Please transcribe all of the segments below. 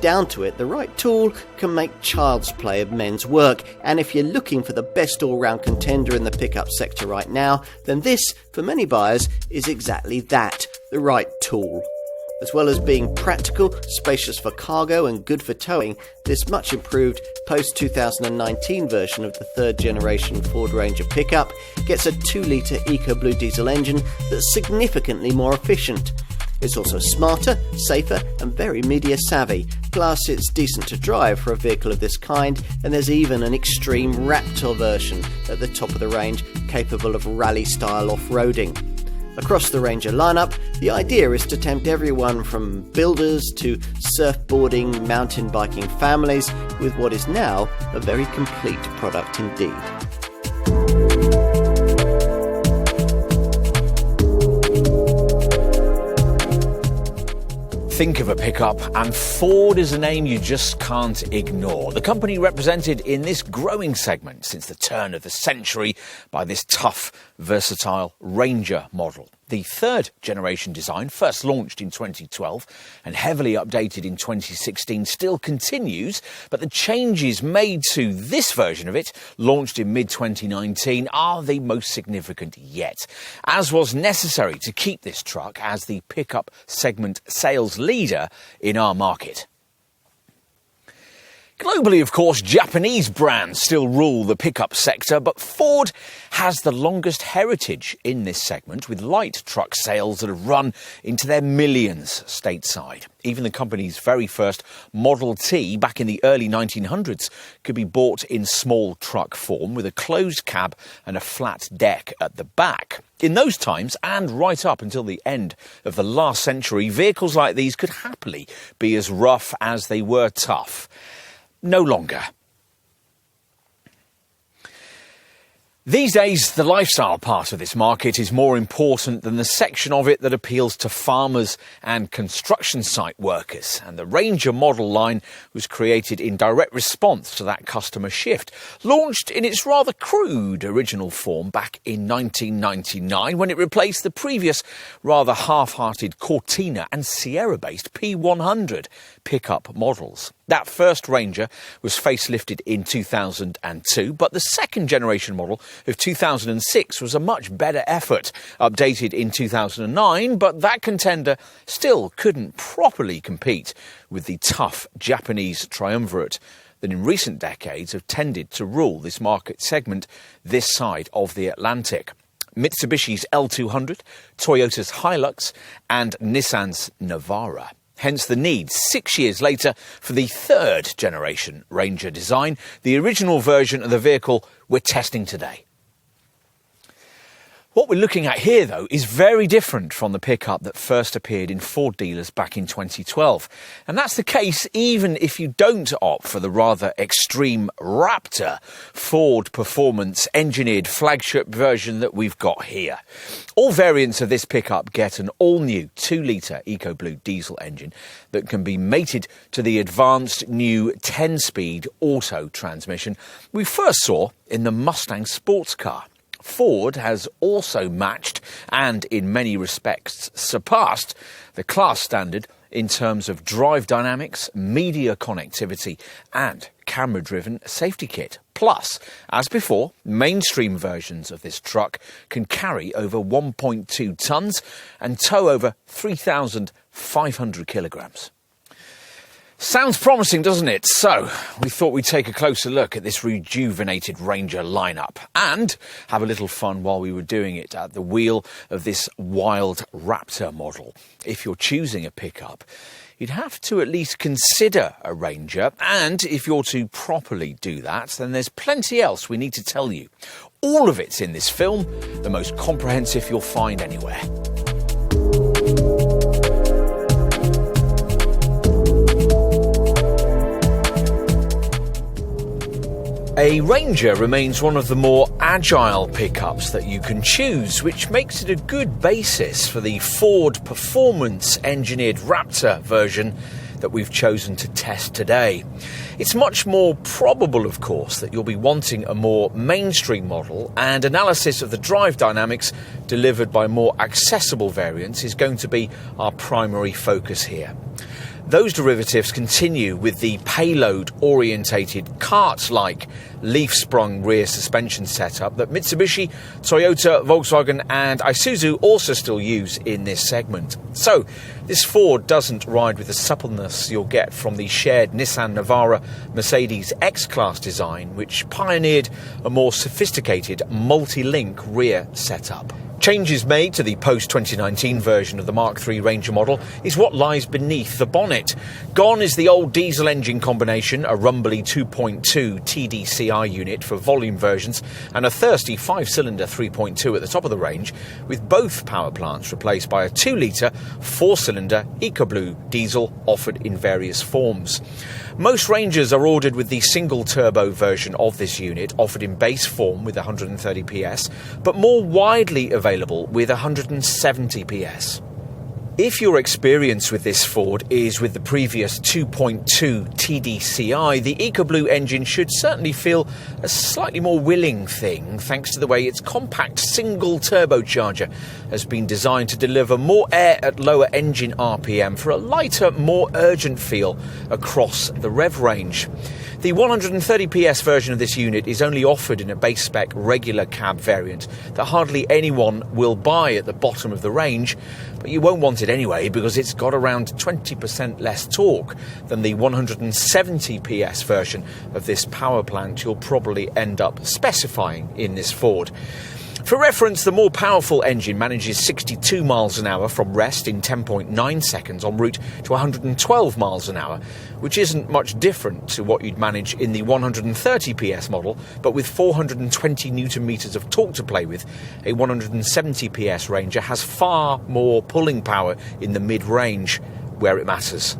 Down to it, the right tool can make child's play of men's work, and if you're looking for the best all-round contender in the pickup sector right now, then this, for many buyers, is exactly that, the right tool. As well as being practical, spacious for cargo and good for towing, this much improved post-2019 version of the third generation Ford Ranger pickup gets a 2-litre EcoBlue diesel engine that's significantly more efficient. It's also smarter, safer and very media savvy, plus it's decent to drive for a vehicle of this kind, and there's even an extreme Raptor version at the top of the range capable of rally-style off-roading. Across the Ranger lineup, the idea is to tempt everyone from builders to surfboarding, mountain biking families with what is now a very complete product indeed. Think of a pickup and Ford is a name you just can't ignore. The company represented in this growing segment since the turn of the century by this tough, versatile Ranger model. The third generation design, first launched in 2012 and heavily updated in 2016, still continues, but the changes made to this version of it, launched in mid-2019, are the most significant yet, as was necessary to keep this truck as the pickup segment sales leader in our market. Globally, of course, Japanese brands still rule the pickup sector, but Ford has the longest heritage in this segment, with light truck sales that have run into their millions stateside. Even the company's very first Model T back in the early 1900s could be bought in small truck form with a closed cab and a flat deck at the back. In those times, and right up until the end of the last century, vehicles like these could happily be as rough as they were tough. No longer. These days, the lifestyle part of this market is more important than the section of it that appeals to farmers and construction site workers. And the Ranger model line was created in direct response to that customer shift, launched in its rather crude original form back in 1999 when it replaced the previous rather half-hearted Cortina and Sierra-based P100 pickup models. That first Ranger was facelifted in 2002, but the second generation model of 2006 was a much better effort, updated in 2009, but that contender still couldn't properly compete with the tough Japanese triumvirate that in recent decades have tended to rule this market segment this side of the Atlantic. Mitsubishi's L200, Toyota's Hilux and Nissan's Navara. Hence the need, 6 years later, for the third generation Ranger design, the original version of the vehicle we're testing today. What we're looking at here, though, is very different from the pickup that first appeared in Ford dealers back in 2012. And that's the case even if you don't opt for the rather extreme Raptor Ford Performance engineered flagship version that we've got here. All variants of this pickup get an all-new 2-litre EcoBlue diesel engine that can be mated to the advanced new 10-speed auto transmission we first saw in the Mustang sports car. Ford has also matched and in many respects surpassed the class standard in terms of drive dynamics, media connectivity and camera-driven safety kit. Plus, as before, mainstream versions of this truck can carry over 1.2 tonnes and tow over 3,500 kilograms. Sounds promising, doesn't it? So, we thought we'd take a closer look at this rejuvenated Ranger lineup and have a little fun while we were doing it at the wheel of this wild Raptor model. If you're choosing a pickup, you'd have to at least consider a Ranger, and if you're to properly do that, then there's plenty else we need to tell you. All of it's in this film, the most comprehensive you'll find anywhere. A Ranger remains one of the more agile pickups that you can choose, which makes it a good basis for the Ford Performance engineered Raptor version that we've chosen to test today. It's much more probable, of course, that you'll be wanting a more mainstream model, and analysis of the drive dynamics delivered by more accessible variants is going to be our primary focus here. Those derivatives continue with the payload-orientated cart-like leaf-sprung rear suspension setup that Mitsubishi, Toyota, Volkswagen and Isuzu also still use in this segment. So, this Ford doesn't ride with the suppleness you'll get from the shared Nissan Navara Mercedes X-Class design, which pioneered a more sophisticated multi-link rear setup. Changes made to the post-2019 version of the Mark III Ranger model is what lies beneath the bonnet. Gone is the old diesel engine combination, a rumbly 2.2 TDCI unit for volume versions, and a thirsty 5-cylinder 3.2 at the top of the range, with both power plants replaced by a 2-litre 4-cylinder EcoBlue diesel offered in various forms. Most Rangers are ordered with the single-turbo version of this unit, offered in base form with 130 PS, but more widely available with 170 PS. If your experience with this Ford is with the previous 2.2 TDCI, the EcoBlue engine should certainly feel a slightly more willing thing, thanks to the way its compact single-turbocharger has been designed to deliver more air at lower engine RPM for a lighter, more urgent feel across the rev range. The 130 PS version of this unit is only offered in a base spec regular cab variant that hardly anyone will buy at the bottom of the range, but you won't want it anyway because it's got around 20% less torque than the 170 PS version of this power plant you'll probably end up specifying in this Ford. For reference, the more powerful engine manages 62 miles an hour from rest in 10.9 seconds en route to 112 miles an hour, which isn't much different to what you'd manage in the 130 PS model, but with 420 newton meters of torque to play with, a 170 PS Ranger has far more pulling power in the mid-range, where it matters.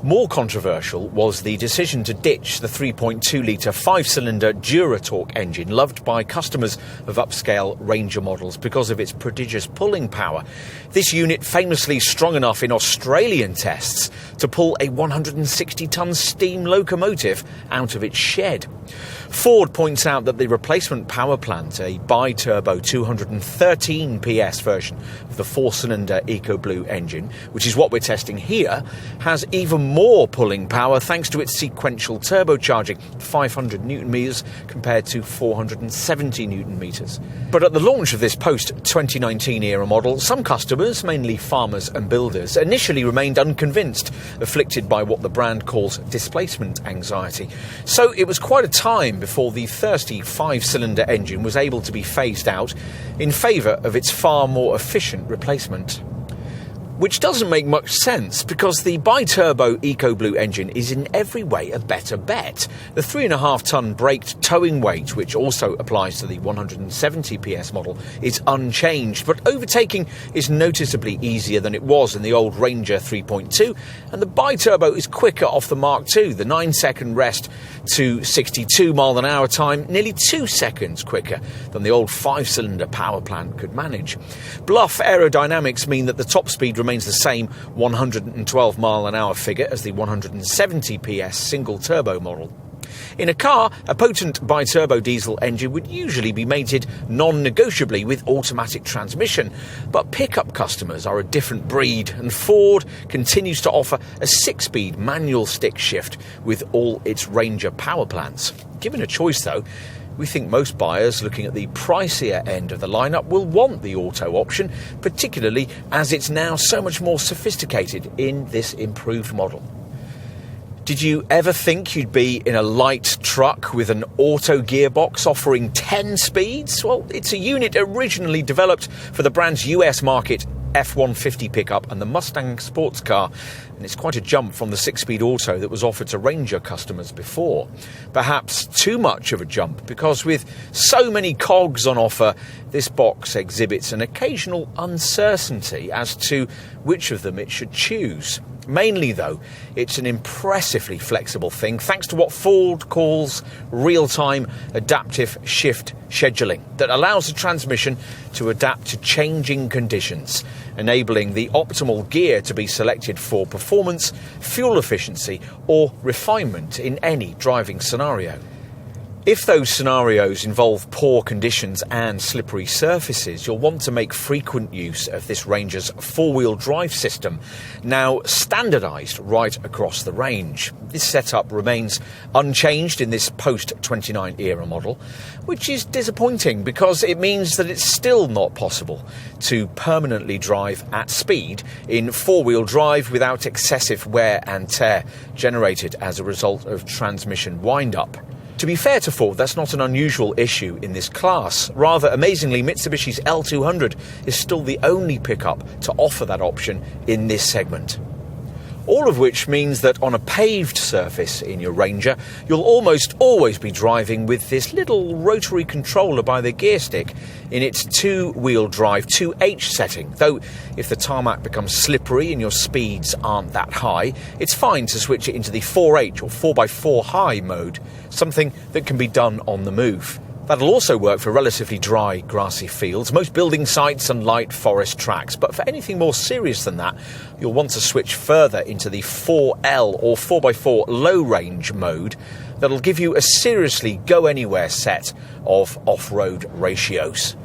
More controversial was the decision to ditch the 3.2-litre 5-cylinder Duratorque engine loved by customers of upscale Ranger models because of its prodigious pulling power. This unit famously strong enough in Australian tests to pull a 160-ton steam locomotive out of its shed. Ford points out that the replacement power plant, a bi-turbo 213 PS version of the 4-cylinder EcoBlue engine, which is what we're testing here, has even more pulling power thanks to its sequential turbocharging, 500 newton meters compared to 470 newton meters. But at the launch of this post-2019 era model, some customers, mainly farmers and builders, initially remained unconvinced, afflicted by what the brand calls displacement anxiety. So it was quite a time before the thirsty 5-cylinder engine was able to be phased out in favour of its far more efficient replacement. Which doesn't make much sense because the bi-turbo EcoBlue engine is in every way a better bet. The 3.5-ton braked towing weight, which also applies to the 170 PS model, is unchanged, but overtaking is noticeably easier than it was in the old Ranger 3.2, and the bi-turbo is quicker off the Mark II, the 9-second rest to 62 mile an hour time, nearly 2 seconds quicker than the old 5-cylinder power plant could manage. Bluff aerodynamics mean that the top speed remains the same 112 mile an hour figure as the 170 PS single turbo model. In a car, a potent bi-turbo diesel engine would usually be mated non-negotiably with automatic transmission, but pickup customers are a different breed, and Ford continues to offer a 6-speed manual stick shift with all its Ranger power plants. Given a choice though, we think most buyers looking at the pricier end of the lineup will want the auto option, particularly as it's now so much more sophisticated in this improved model. Did you ever think you'd be in a light truck with an auto gearbox offering 10 speeds? Well, it's a unit originally developed for the brand's US market F-150 pickup and the Mustang sports car, and it's quite a jump from the 6-speed auto that was offered to Ranger customers before. Perhaps too much of a jump, because with so many cogs on offer, this box exhibits an occasional uncertainty as to which of them it should choose. Mainly, though, it's an impressively flexible thing thanks to what Ford calls real-time adaptive shift scheduling that allows the transmission to adapt to changing conditions, enabling the optimal gear to be selected for performance, fuel efficiency or refinement in any driving scenario. If those scenarios involve poor conditions and slippery surfaces, you'll want to make frequent use of this Ranger's four-wheel drive system, now standardised right across the range. This setup remains unchanged in this post-29 era model, which is disappointing because it means that it's still not possible to permanently drive at speed in four-wheel drive without excessive wear and tear generated as a result of transmission wind-up. To be fair to Ford, that's not an unusual issue in this class. Rather, amazingly, Mitsubishi's L200 is still the only pickup to offer that option in this segment. All of which means that on a paved surface in your Ranger, you'll almost always be driving with this little rotary controller by the gear stick in its two-wheel drive 2H setting, though if the tarmac becomes slippery and your speeds aren't that high, it's fine to switch it into the 4H or 4x4 high mode, something that can be done on the move. That'll also work for relatively dry, grassy fields, most building sites and light forest tracks. But for anything more serious than that, you'll want to switch further into the 4L or 4x4 low-range mode that'll give you a seriously go-anywhere set of off-road ratios.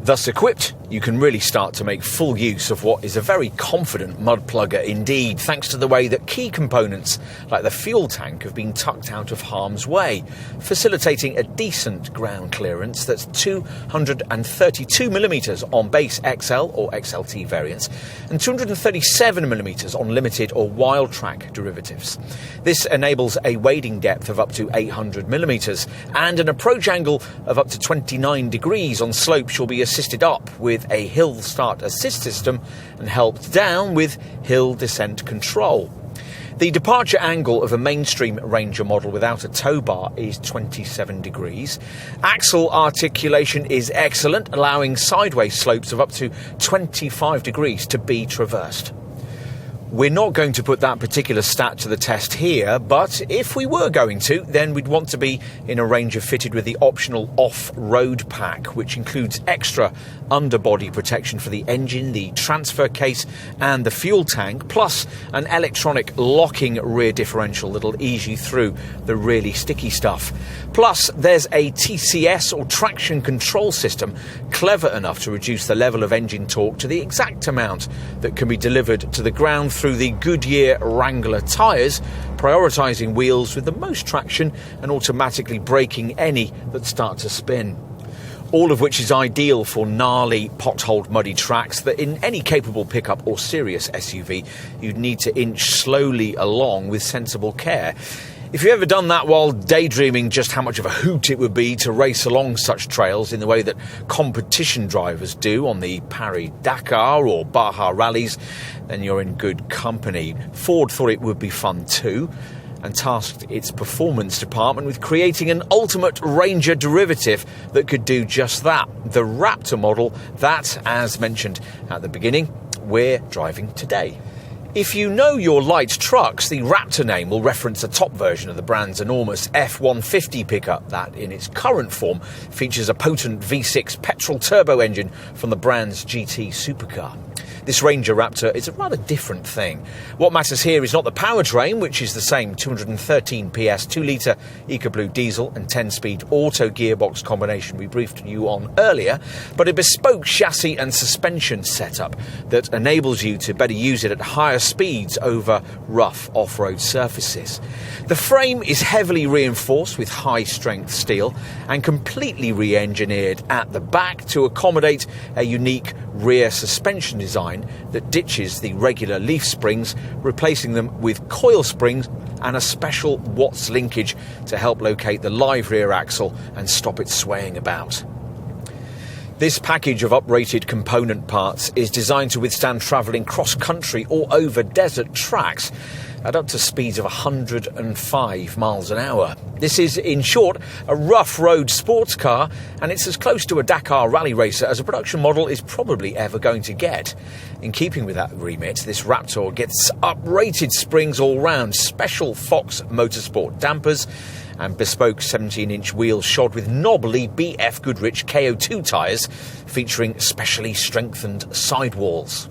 Thus equipped, you can really start to make full use of what is a very confident mud plugger indeed, thanks to the way that key components like the fuel tank have been tucked out of harm's way, facilitating a decent ground clearance that's 232mm on base XL or XLT variants and 237mm on limited or wild track derivatives. This enables a wading depth of up to 800mm and an approach angle of up to 29 degrees on slopes you'll be assisted up with a hill start assist system and helped down with hill descent control. The departure angle of a mainstream Ranger model without a tow bar is 27 degrees. Axle articulation is excellent, allowing sideways slopes of up to 25 degrees to be traversed. We're not going to put that particular stat to the test here, but if we were going to, then we'd want to be in a Ranger fitted with the optional off-road pack, which includes extra underbody protection for the engine, the transfer case and the fuel tank, plus an electronic locking rear differential that'll ease you through the really sticky stuff. Plus, there's a TCS or traction control system clever enough to reduce the level of engine torque to the exact amount that can be delivered to the ground through the Goodyear Wrangler tyres, prioritising wheels with the most traction and automatically braking any that start to spin. All of which is ideal for gnarly, potholed, muddy tracks that in any capable pickup or serious SUV you'd need to inch slowly along with sensible care. If you've ever done that while daydreaming just how much of a hoot it would be to race along such trails in the way that competition drivers do on the Paris-Dakar or Baja rallies, then you're in good company. Ford thought it would be fun too, and tasked its performance department with creating an ultimate Ranger derivative that could do just that. The Raptor model that, as mentioned at the beginning, we're driving today. If you know your light trucks, the Raptor name will reference a top version of the brand's enormous F-150 pickup that, in its current form, features a potent V6 petrol turbo engine from the brand's GT supercar. This Ranger Raptor is a rather different thing. What matters here is not the powertrain, which is the same 213 PS 2-litre EcoBlue diesel and 10-speed auto gearbox combination we briefed you on earlier, but a bespoke chassis and suspension setup that enables you to better use it at higher speeds over rough off-road surfaces. The frame is heavily reinforced with high-strength steel and completely re-engineered at the back to accommodate a unique rear suspension design that ditches the regular leaf springs, replacing them with coil springs and a special Watts linkage to help locate the live rear axle and stop it swaying about. This package of uprated component parts is designed to withstand travelling cross-country or over desert tracks at up to speeds of 105 miles an hour. This is, in short, a rough road sports car, and it's as close to a Dakar rally racer as a production model is probably ever going to get. In keeping with that remit, this Raptor gets uprated springs all round, special Fox Motorsport dampers, and bespoke 17-inch wheels shod with knobbly BF Goodrich KO2 tyres featuring specially strengthened sidewalls.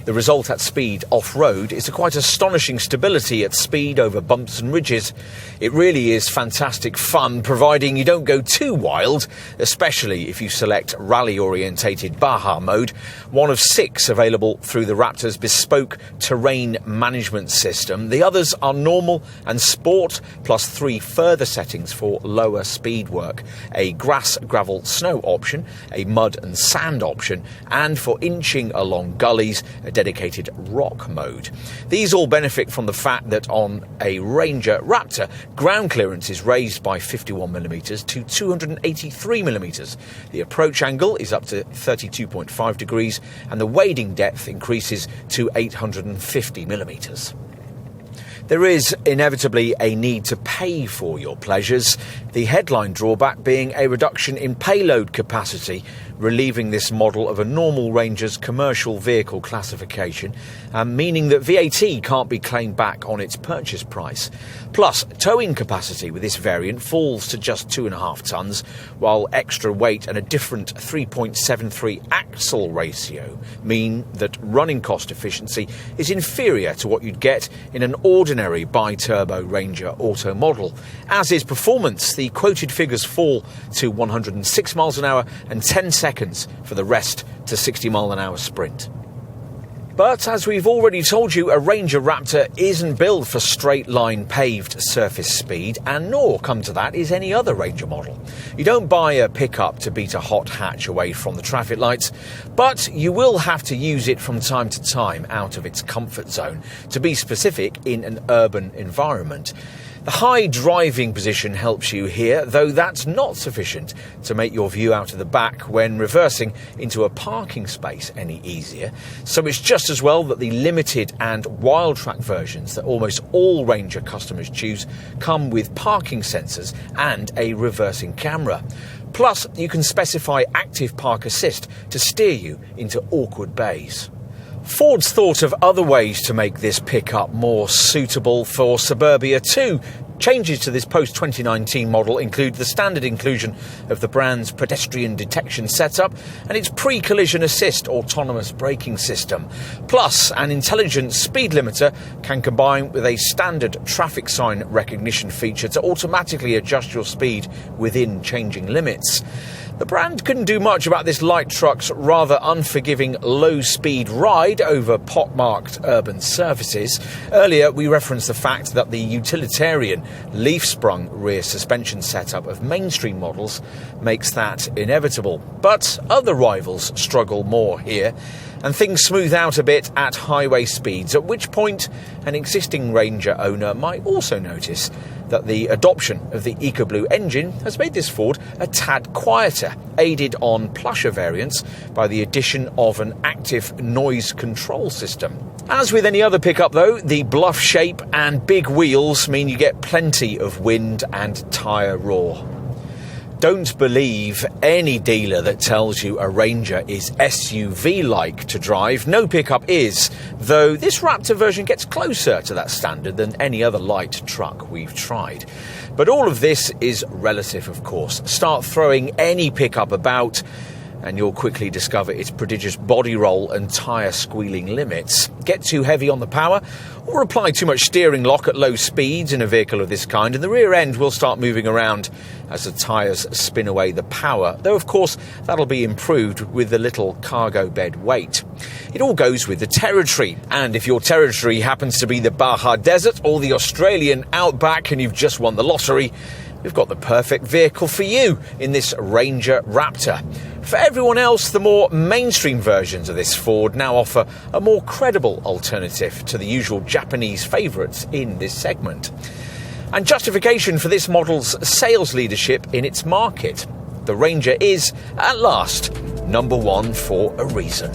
The result at speed off-road is a quite astonishing stability at speed over bumps and ridges. It really is fantastic fun, providing you don't go too wild, especially if you select rally-orientated Baja mode, one of 6 available through the Raptor's bespoke terrain management system. The others are normal and sport, plus 3 further settings for lower speed work: a grass, gravel, snow option, a mud and sand option, and for inching along gullies, a dedicated rock mode. These all benefit from the fact that on a Ranger Raptor, ground clearance is raised by 51mm to 283mm. The approach angle is up to 32.5 degrees and the wading depth increases to 850mm. There is inevitably a need to pay for your pleasures, the headline drawback being a reduction in payload capacity, relieving this model of a normal Ranger's commercial vehicle classification, meaning that VAT can't be claimed back on its purchase price. Plus, towing capacity with this variant falls to just 2.5 tonnes, while extra weight and a different 3.73 axle ratio mean that running cost efficiency is inferior to what you'd get in an ordinary bi-turbo Ranger auto model. As is performance, the quoted figures fall to 106 miles an hour and 10 seconds for the rest to 60 mile an hour sprint. But as we've already told you, a Ranger Raptor isn't built for straight-line paved surface speed, and nor, come to that, is any other Ranger model. You don't buy a pickup to beat a hot hatch away from the traffic lights, but you will have to use it from time to time out of its comfort zone, to be specific, in an urban environment. The high driving position helps you here, though that's not sufficient to make your view out of the back when reversing into a parking space any easier. So it's just as well that the limited and wild track versions that almost all Ranger customers choose come with parking sensors and a reversing camera. Plus, you can specify active park assist to steer you into awkward bays. Ford's thought of other ways to make this pickup more suitable for suburbia too. Changes to this post-2019 model include the standard inclusion of the brand's pedestrian detection setup and its pre-collision assist autonomous braking system. Plus, an intelligent speed limiter can combine with a standard traffic sign recognition feature to automatically adjust your speed within changing limits. The brand couldn't do much about this light truck's rather unforgiving low-speed ride over pockmarked urban surfaces. Earlier, we referenced the fact that the utilitarian leaf-sprung rear suspension setup of mainstream models makes that inevitable. But other rivals struggle more here, and things smooth out a bit at highway speeds, at which point an existing Ranger owner might also notice that the adoption of the EcoBlue engine has made this Ford a tad quieter, aided on plusher variants by the addition of an active noise control system. As with any other pickup though, the bluff shape and big wheels mean you get plenty of wind and tyre roar. Don't believe any dealer that tells you a Ranger is SUV-like to drive. No pickup is, though this Raptor version gets closer to that standard than any other light truck we've tried. But all of this is relative, of course. Start throwing any pickup about and you'll quickly discover its prodigious body roll and tyre squealing limits. Get too heavy on the power, or apply too much steering lock at low speeds in a vehicle of this kind, and the rear end will start moving around as the tyres spin away the power, though of course that'll be improved with the little cargo bed weight. It all goes with the territory, and if your territory happens to be the Baja Desert or the Australian outback and you've just won the lottery, we've got the perfect vehicle for you in this Ranger Raptor. For everyone else, the more mainstream versions of this Ford now offer a more credible alternative to the usual Japanese favourites in this segment. And justification for this model's sales leadership in its market. The Ranger is, at last, number one for a reason.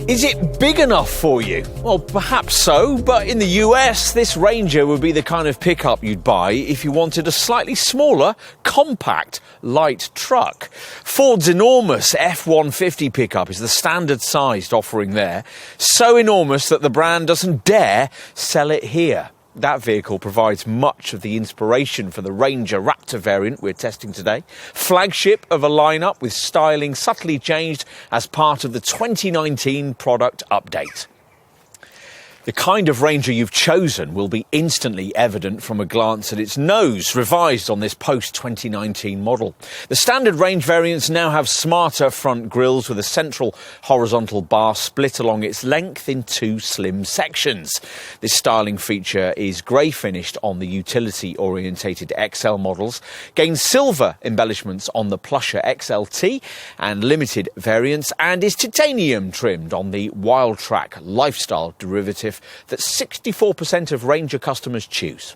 Is it big enough for you? Well, perhaps so, but in the US, this Ranger would be the kind of pickup you'd buy if you wanted a slightly smaller, compact, light truck. Ford's enormous F-150 pickup is the standard-sized offering there, so enormous that the brand doesn't dare sell it here. That vehicle provides much of the inspiration for the Ranger Raptor variant we're testing today. Flagship of a lineup with styling subtly changed as part of the 2019 product update. The kind of Ranger you've chosen will be instantly evident from a glance at its nose, revised on this post-2019 model. The standard range variants now have smarter front grille with a central horizontal bar split along its length in two slim sections. This styling feature is grey finished on the utility-orientated XL models, gains silver embellishments on the plusher XLT and limited variants, and is titanium trimmed on the Wildtrak lifestyle derivative that 64% of Ranger customers choose.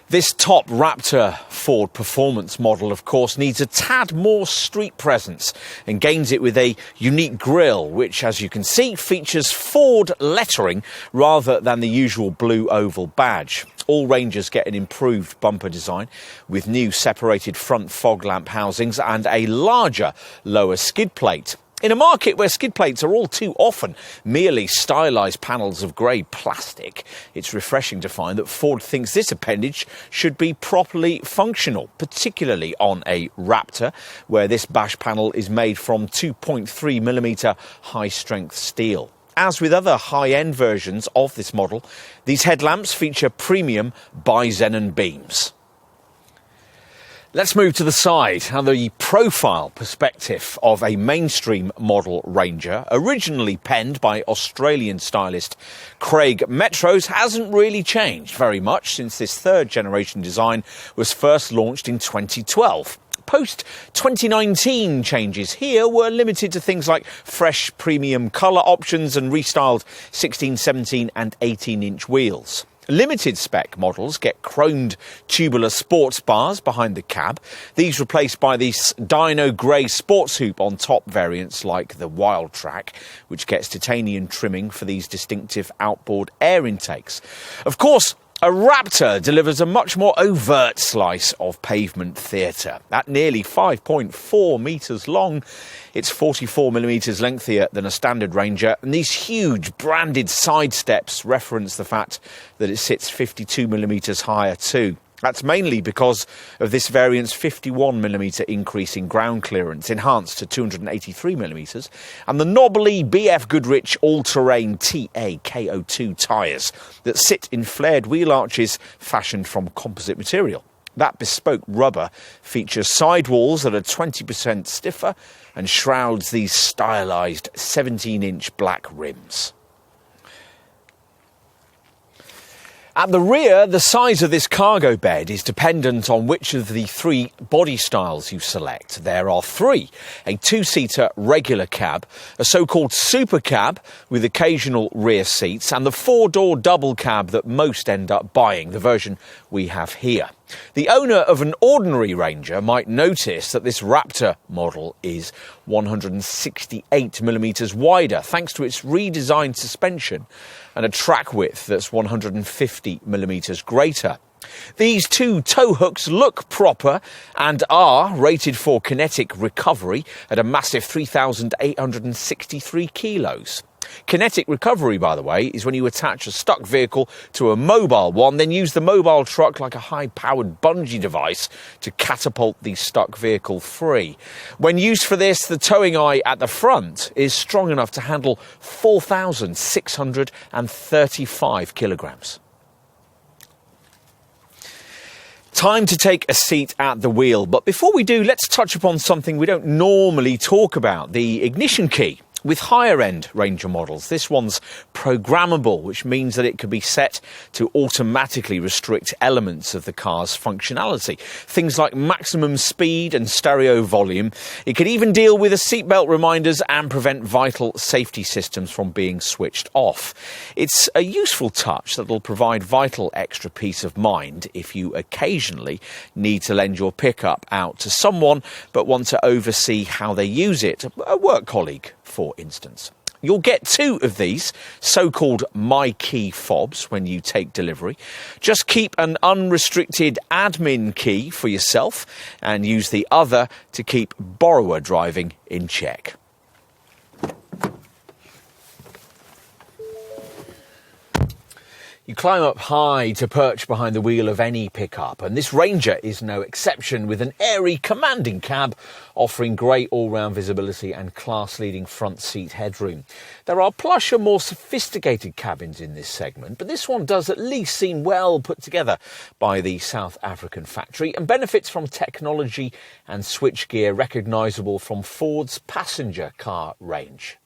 This top Raptor Ford performance model, of course, needs a tad more street presence and gains it with a unique grille, which, as you can see, features Ford lettering rather than the usual blue oval badge. All Rangers get an improved bumper design with new separated front fog lamp housings and a larger lower skid plate. In a market where skid plates are all too often merely stylised panels of grey plastic, it's refreshing to find that Ford thinks this appendage should be properly functional, particularly on a Raptor, where this bash panel is made from 2.3mm high-strength steel. As with other high-end versions of this model, these headlamps feature premium bi-xenon beams. Let's move to the side and the profile perspective of a mainstream model Ranger, originally penned by Australian stylist Craig Metros, hasn't really changed very much since this third generation design was first launched in 2012. Post-2019 changes here were limited to things like fresh premium colour options and restyled 16, 17 and 18-inch wheels. Limited spec models get chromed tubular sports bars behind the cab. These replaced by this Dino Grey sports hoop on top variants like the Wildtrak, which gets titanium trimming for these distinctive outboard air intakes. Of course, a Raptor delivers a much more overt slice of pavement theatre. At nearly 5.4 metres long, it's 44mm lengthier than a standard Ranger, and these huge branded side steps reference the fact that it sits 52mm higher too. That's mainly because of this variant's 51mm increase in ground clearance, enhanced to 283mm, and the knobbly BF Goodrich all-terrain TAKO2 tyres that sit in flared wheel arches fashioned from composite material. That bespoke rubber features sidewalls that are 20% stiffer and shrouds these stylised 17-inch black rims. At the rear, the size of this cargo bed is dependent on which of the three body styles you select. There are three: a two-seater regular cab, a so-called super cab with occasional rear seats, and the four-door double cab that most end up buying, the version we have here. The owner of an ordinary Ranger might notice that this Raptor model is 168mm wider thanks to its redesigned suspension and a track width that's 150mm greater. These two tow hooks look proper and are rated for kinetic recovery at a massive 3,863 kilos. Kinetic recovery, by the way, is when you attach a stuck vehicle to a mobile one, then use the mobile truck like a high-powered bungee device to catapult the stuck vehicle free. When used for this, the towing eye at the front is strong enough to handle 4,635 kilograms. Time to take a seat at the wheel, but before we do, let's touch upon something we don't normally talk about: the ignition key. With higher-end Ranger models, this one's programmable, which means that it can be set to automatically restrict elements of the car's functionality. Things like maximum speed and stereo volume. It can even deal with the seatbelt reminders and prevent vital safety systems from being switched off. It's a useful touch that will provide vital extra peace of mind if you occasionally need to lend your pickup out to someone but want to oversee how they use it, a work colleague, for instance. You'll get two of these so-called My Key fobs when you take delivery. Just keep an unrestricted admin key for yourself and use the other to keep borrower driving in check. You climb up high to perch behind the wheel of any pickup, and this Ranger is no exception, with an airy, commanding cab offering great all-round visibility and class-leading front seat headroom. There are plusher, more sophisticated cabins in this segment, but this one does at least seem well put together by the South African factory and benefits from technology and switchgear recognisable from Ford's passenger car range.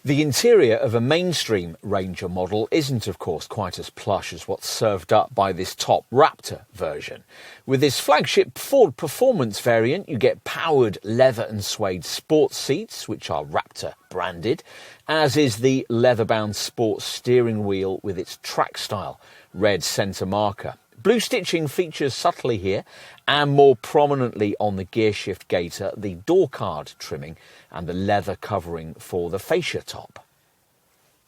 The interior of a mainstream Ranger model isn't, of course, quite as plush as what's served up by this top Raptor version. With this flagship Ford Performance variant, you get powered leather and suede sports seats, which are Raptor branded, as is the leather-bound sports steering wheel with its track-style red centre marker. Blue stitching features subtly here, and more prominently on the gearshift gaiter, the door card trimming and the leather covering for the fascia top.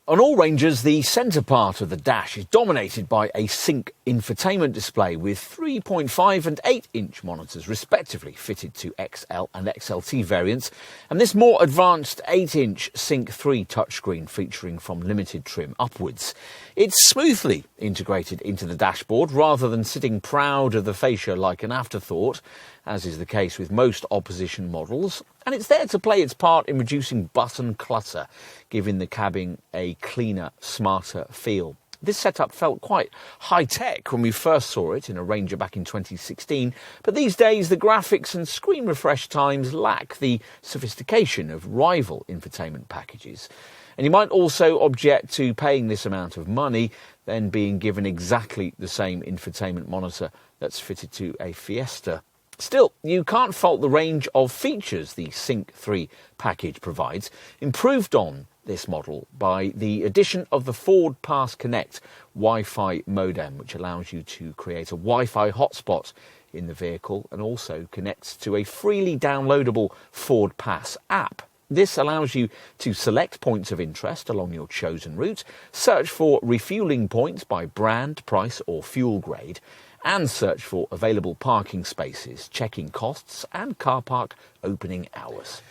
On all Rangers, the centre part of the dash is dominated by a sync infotainment display with 3.5 and 8-inch monitors respectively fitted to XL and XLT variants, and this more advanced 8-inch Sync 3 touchscreen featuring from limited trim upwards. It's smoothly integrated into the dashboard rather than sitting proud of the fascia like an afterthought, as is the case with most opposition models, and it's there to play its part in reducing button clutter, giving the cabin a cleaner, smarter feel. This setup felt quite high-tech when we first saw it in a Ranger back in 2016, but these days the graphics and screen refresh times lack the sophistication of rival infotainment packages. And you might also object to paying this amount of money, then being given exactly the same infotainment monitor that's fitted to a Fiesta. Still, you can't fault the range of features the Sync 3 package provides, improved on this model by the addition of the Ford Pass Connect Wi-Fi modem, which allows you to create a Wi-Fi hotspot in the vehicle and also connects to a freely downloadable Ford Pass app. This allows you to select points of interest along your chosen route, search for refuelling points by brand, price or fuel grade, and search for available parking spaces, checking costs and car park opening hours.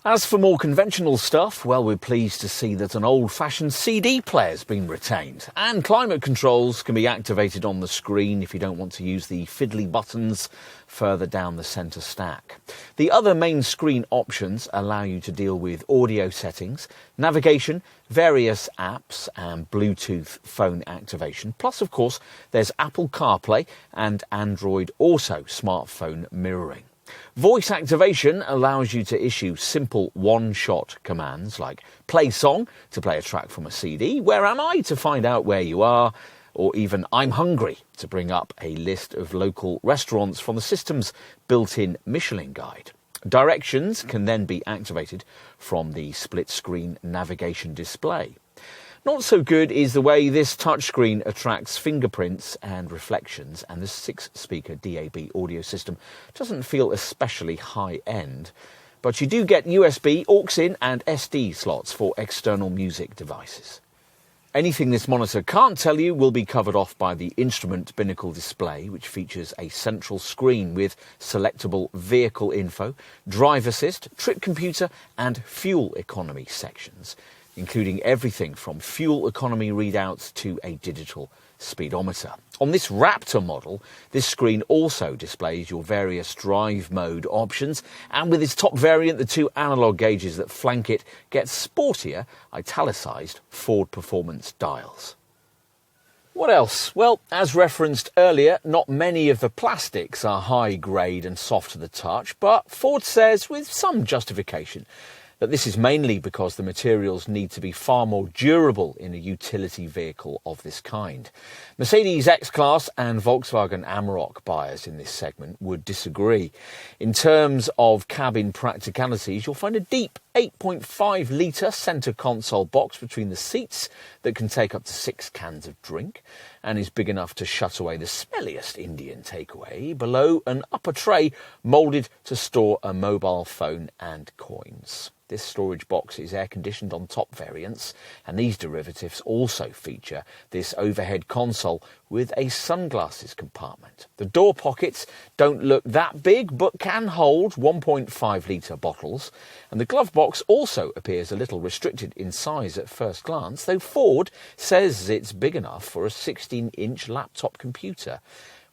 As for more conventional stuff, well, we're pleased to see that an old-fashioned CD player's been retained, and climate controls can be activated on the screen if you don't want to use the fiddly buttons further down the centre stack. The other main screen options allow you to deal with audio settings, navigation, various apps and Bluetooth phone activation. Plus, of course, there's Apple CarPlay and Android Auto smartphone mirroring. Voice activation allows you to issue simple one-shot commands like play song to play a track from a CD, where am I to find out where you are, or even I'm hungry to bring up a list of local restaurants from the system's built-in Michelin guide. Directions can then be activated from the split-screen navigation display. Not so good is the way this touchscreen attracts fingerprints and reflections, and the 6-speaker DAB audio system doesn't feel especially high-end, but you do get USB, aux-in and SD slots for external music devices. Anything this monitor can't tell you will be covered off by the instrument binnacle display, which features a central screen with selectable vehicle info, drive assist, trip computer and fuel economy sections, including everything from fuel economy readouts to a digital speedometer. On this Raptor model, this screen also displays your various drive mode options, and with its top variant, the 2 analog gauges that flank it get sportier, italicised Ford Performance dials. What else? Well, as referenced earlier, not many of the plastics are high grade and soft to the touch, but Ford says with some justification that this is mainly because the materials need to be far more durable in a utility vehicle of this kind. Mercedes X-Class and Volkswagen Amarok buyers in this segment would disagree. In terms of cabin practicalities, you'll find a deep 8.5-litre centre console box between the seats that can take up to 6 cans of drink and is big enough to shut away the smelliest Indian takeaway. Below, an upper tray moulded to store a mobile phone and coins. This storage box is air-conditioned on top variants, and these derivatives also feature this overhead console with a sunglasses compartment. The door pockets don't look that big, but can hold 1.5-litre bottles, and the glove box also appears a little restricted in size at first glance, though Ford says it's big enough for a 16-inch laptop computer,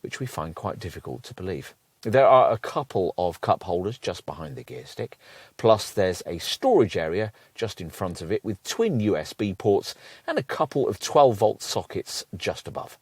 which we find quite difficult to believe. There are a couple of cup holders just behind the gear stick, plus there's a storage area just in front of it with twin USB ports and a couple of 12-volt sockets just above.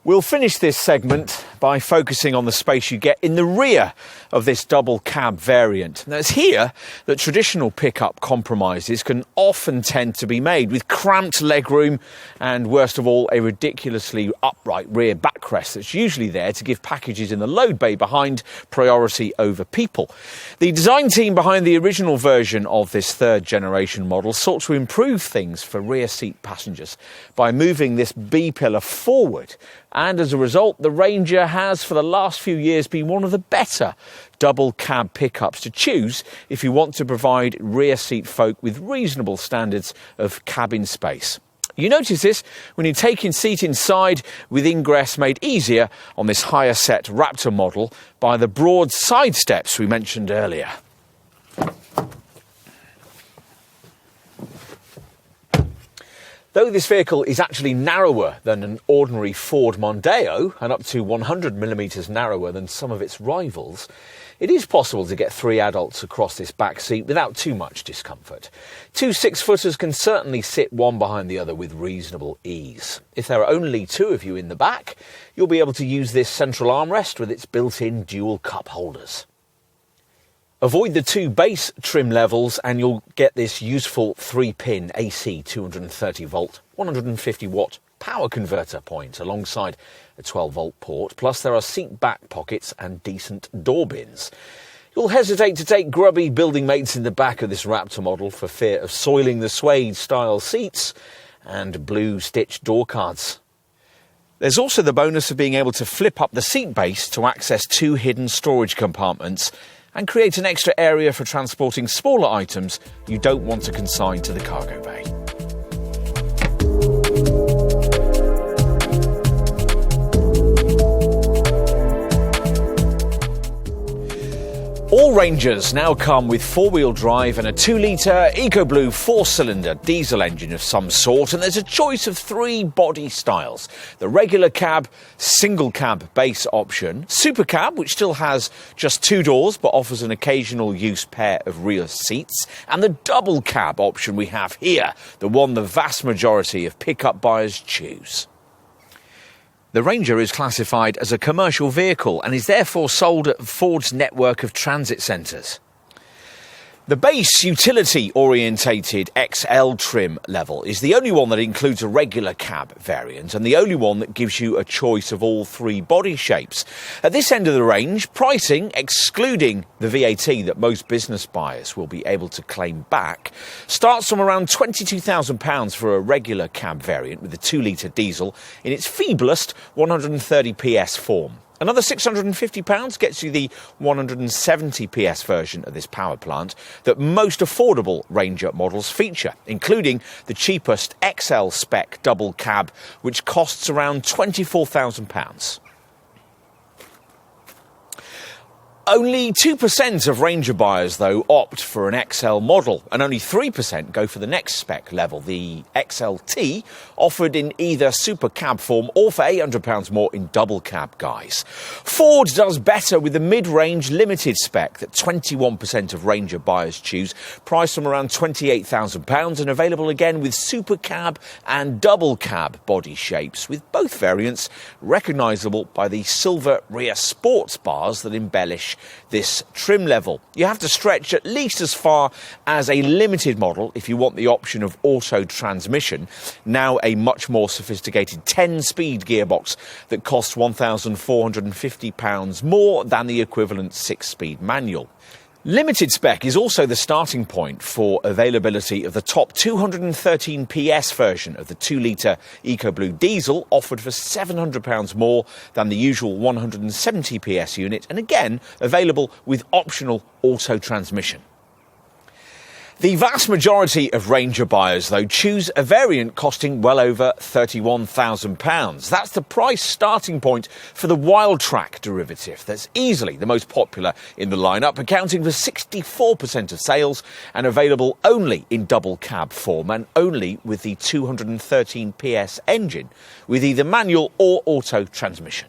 We'll finish this segment by focusing on the space you get in the rear of this double cab variant. Now, it's here that traditional pickup compromises can often tend to be made, with cramped legroom and, worst of all, a ridiculously upright rear backrest that's usually there to give packages in the load bay behind priority over people. The design team behind the original version of this third generation model sought to improve things for rear seat passengers by moving this B-pillar forward. And as a result, the Ranger has for the last few years been one of the better double cab pickups to choose if you want to provide rear seat folk with reasonable standards of cabin space. You notice this when you take your seat inside, with ingress made easier on this higher set Raptor model by the broad side steps we mentioned earlier. Though this vehicle is actually narrower than an ordinary Ford Mondeo and up to 100mm narrower than some of its rivals, it is possible to get 3 adults across this back seat without too much discomfort. 2 6-footers can certainly sit one behind the other with reasonable ease. If there are only 2 of you in the back, you'll be able to use this central armrest with its built-in dual cup holders. Avoid the 2 base trim levels and you'll get this useful 3-pin AC 230-volt, 150-watt power converter point alongside a 12-volt port, plus there are seat back pockets and decent door bins. You'll hesitate to take grubby building mates in the back of this Raptor model for fear of soiling the suede-style seats and blue stitched door cards. There's also the bonus of being able to flip up the seat base to access 2 hidden storage compartments and create an extra area for transporting smaller items you don't want to consign to the cargo bay. All Rangers now come with 4-wheel drive and a 2-litre EcoBlue 4-cylinder diesel engine of some sort, and there's a choice of 3 body styles: the regular cab, single cab base option, super cab, which still has just 2 doors but offers an occasional use pair of rear seats, and the double cab option we have here, the one the vast majority of pickup buyers choose. The Ranger is classified as a commercial vehicle and is therefore sold at Ford's network of transit centres. The base utility-orientated XL trim level is the only one that includes a regular cab variant and the only one that gives you a choice of all 3 body shapes. At this end of the range, pricing, excluding the VAT that most business buyers will be able to claim back, starts from around £22,000 for a regular cab variant with a 2-litre diesel in its feeblest 130 PS form. Another £650 gets you the 170 PS version of this power plant that most affordable Ranger models feature, including the cheapest XL spec double cab, which costs around £24,000. Only 2% of Ranger buyers, though, opt for an XL model, and only 3% go for the next spec level, the XLT, offered in either super cab form or for £800 more in double cab guise. Ford does better with the mid-range limited spec that 21% of Ranger buyers choose, priced from around £28,000 and available again with super cab and double cab body shapes, with both variants recognisable by the silver rear sports bars that embellish this trim level. You have to stretch at least as far as a limited model if you want the option of auto transmission, now a much more sophisticated 10-speed gearbox that costs £1,450 more than the equivalent 6-speed manual. Limited spec is also the starting point for availability of the top 213 PS version of the 2-litre EcoBlue diesel, offered for £700 more than the usual 170 PS unit, and again available with optional auto transmission. The vast majority of Ranger buyers, though, choose a variant costing well over £31,000. That's the price starting point for the Wildtrak derivative. That's easily the most popular in the lineup, accounting for 64% of sales and available only in double cab form and only with the 213 PS engine with either manual or auto transmission.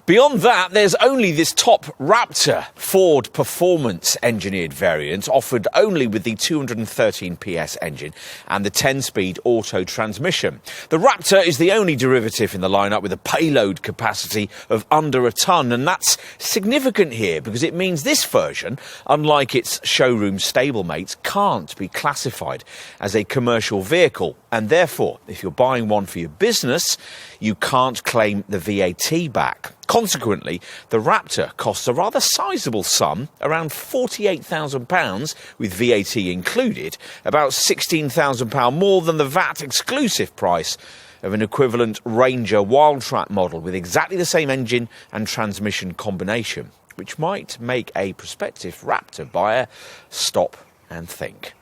Beyond that, there's only this top Raptor Ford performance engineered variant, offered only with the 213 PS engine and the 10-speed auto transmission. The Raptor is the only derivative in the lineup with a payload capacity of under a tonne, and that's significant here because it means this version, unlike its showroom stablemates, can't be classified as a commercial vehicle, and therefore, if you're buying one for your business, you can't claim the VAT back. Consequently, the Raptor costs a rather sizable sum, around £48,000 with VAT included, about £16,000 more than the VAT-exclusive price of an equivalent Ranger Wildtrak model with exactly the same engine and transmission combination, which might make a prospective Raptor buyer stop and think.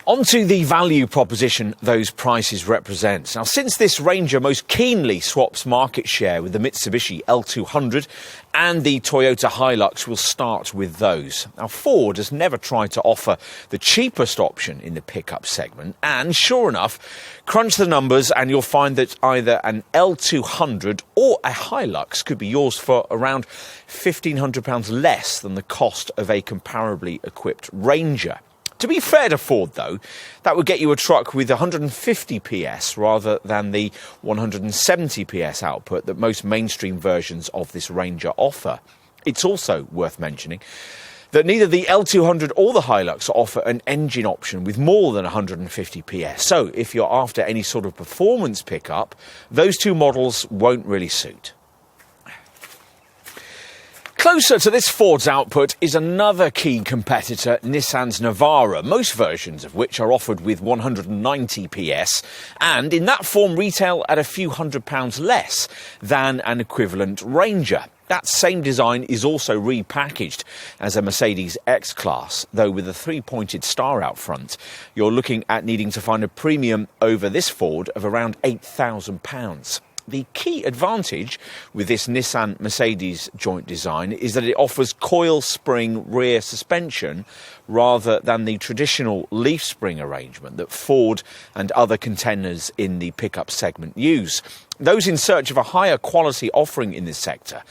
Onto the value proposition those prices represent. Now, since this Ranger most keenly swaps market share with the Mitsubishi L200 and the Toyota Hilux, we'll start with those. Now, Ford has never tried to offer the cheapest option in the pickup segment, and sure enough, crunch the numbers and you'll find that either an L200 or a Hilux could be yours for around £1,500 less than the cost of a comparably equipped Ranger. To be fair to Ford, though, that would get you a truck with 150 PS rather than the 170 PS output that most mainstream versions of this Ranger offer. It's also worth mentioning that neither the L200 or the Hilux offer an engine option with more than 150 PS. So if you're after any sort of performance pickup, those two models won't really suit. Closer to this Ford's output is another key competitor, Nissan's Navara, most versions of which are offered with 190 PS, and in that form retail at a few £100 less than an equivalent Ranger. That same design is also repackaged as a Mercedes X-Class, though with a three-pointed star out front, you're looking at needing to find a premium over this Ford of around £8,000. The key advantage with this Nissan-Mercedes joint design is that it offers coil spring rear suspension rather than the traditional leaf spring arrangement that Ford and other contenders in the pickup segment use. Those in search of a higher quality offering in this sector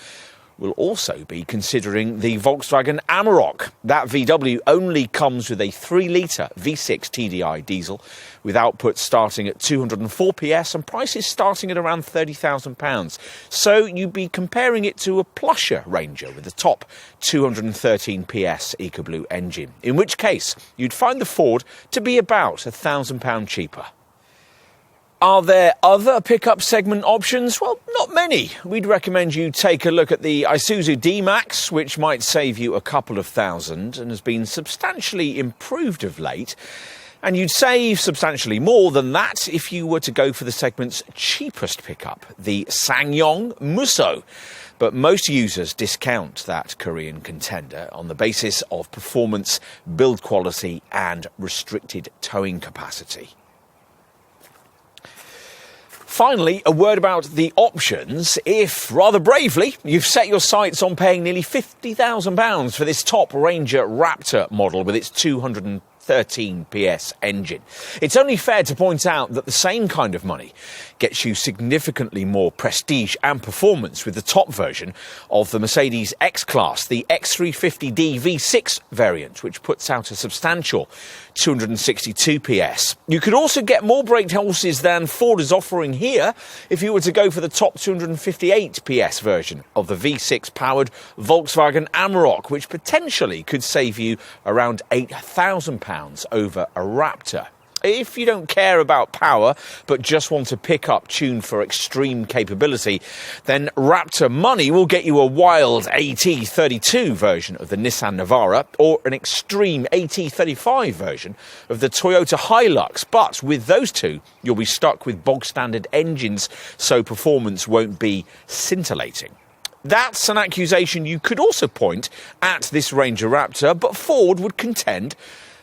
will also be considering the Volkswagen Amarok. That VW only comes with a 3-litre V6 TDI diesel with output starting at 204 PS and prices starting at around £30,000. So you'd be comparing it to a plusher Ranger with the top 213 PS EcoBlue engine, in which case you'd find the Ford to be about £1,000 cheaper. Are there other pickup segment options? Well, not many. We'd recommend you take a look at the Isuzu D-Max, which might save you a couple of thousand and has been substantially improved of late. And you'd save substantially more than that if you were to go for the segment's cheapest pickup, the SsangYong Musso. But most users discount that Korean contender on the basis of performance, build quality and restricted towing capacity. Finally, a word about the options. If, rather bravely, you've set your sights on paying nearly £50,000 for this top Ranger Raptor model with its 213 PS engine, it's only fair to point out that the same kind of money gets you significantly more prestige and performance with the top version of the Mercedes X-Class, the X350D V6 variant, which puts out a substantial 262 PS. You could also get more brake horses than Ford is offering here if you were to go for the top 258 PS version of the V6-powered Volkswagen Amarok, which potentially could save you around £8,000 over a Raptor. If you don't care about power, but just want a pickup tuned for extreme capability, then Raptor Money will get you a wild AT32 version of the Nissan Navara or an extreme AT35 version of the Toyota Hilux. But with those two, you'll be stuck with bog-standard engines, so performance won't be scintillating. That's an accusation you could also point at this Ranger Raptor, but Ford would contend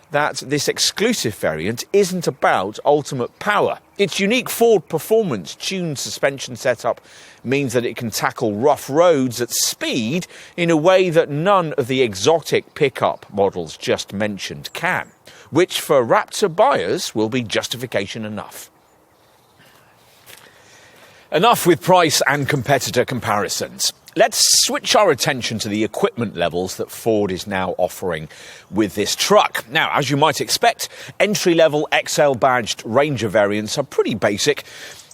that this exclusive variant isn't about ultimate power. Its unique Ford performance-tuned suspension setup means that it can tackle rough roads at speed in a way that none of the exotic pickup models just mentioned can, which for Raptor buyers will be justification enough. Enough with price and competitor comparisons. Let's switch our attention to the equipment levels that Ford is now offering with this truck. Now, as you might expect, entry-level XL badged Ranger variants are pretty basic,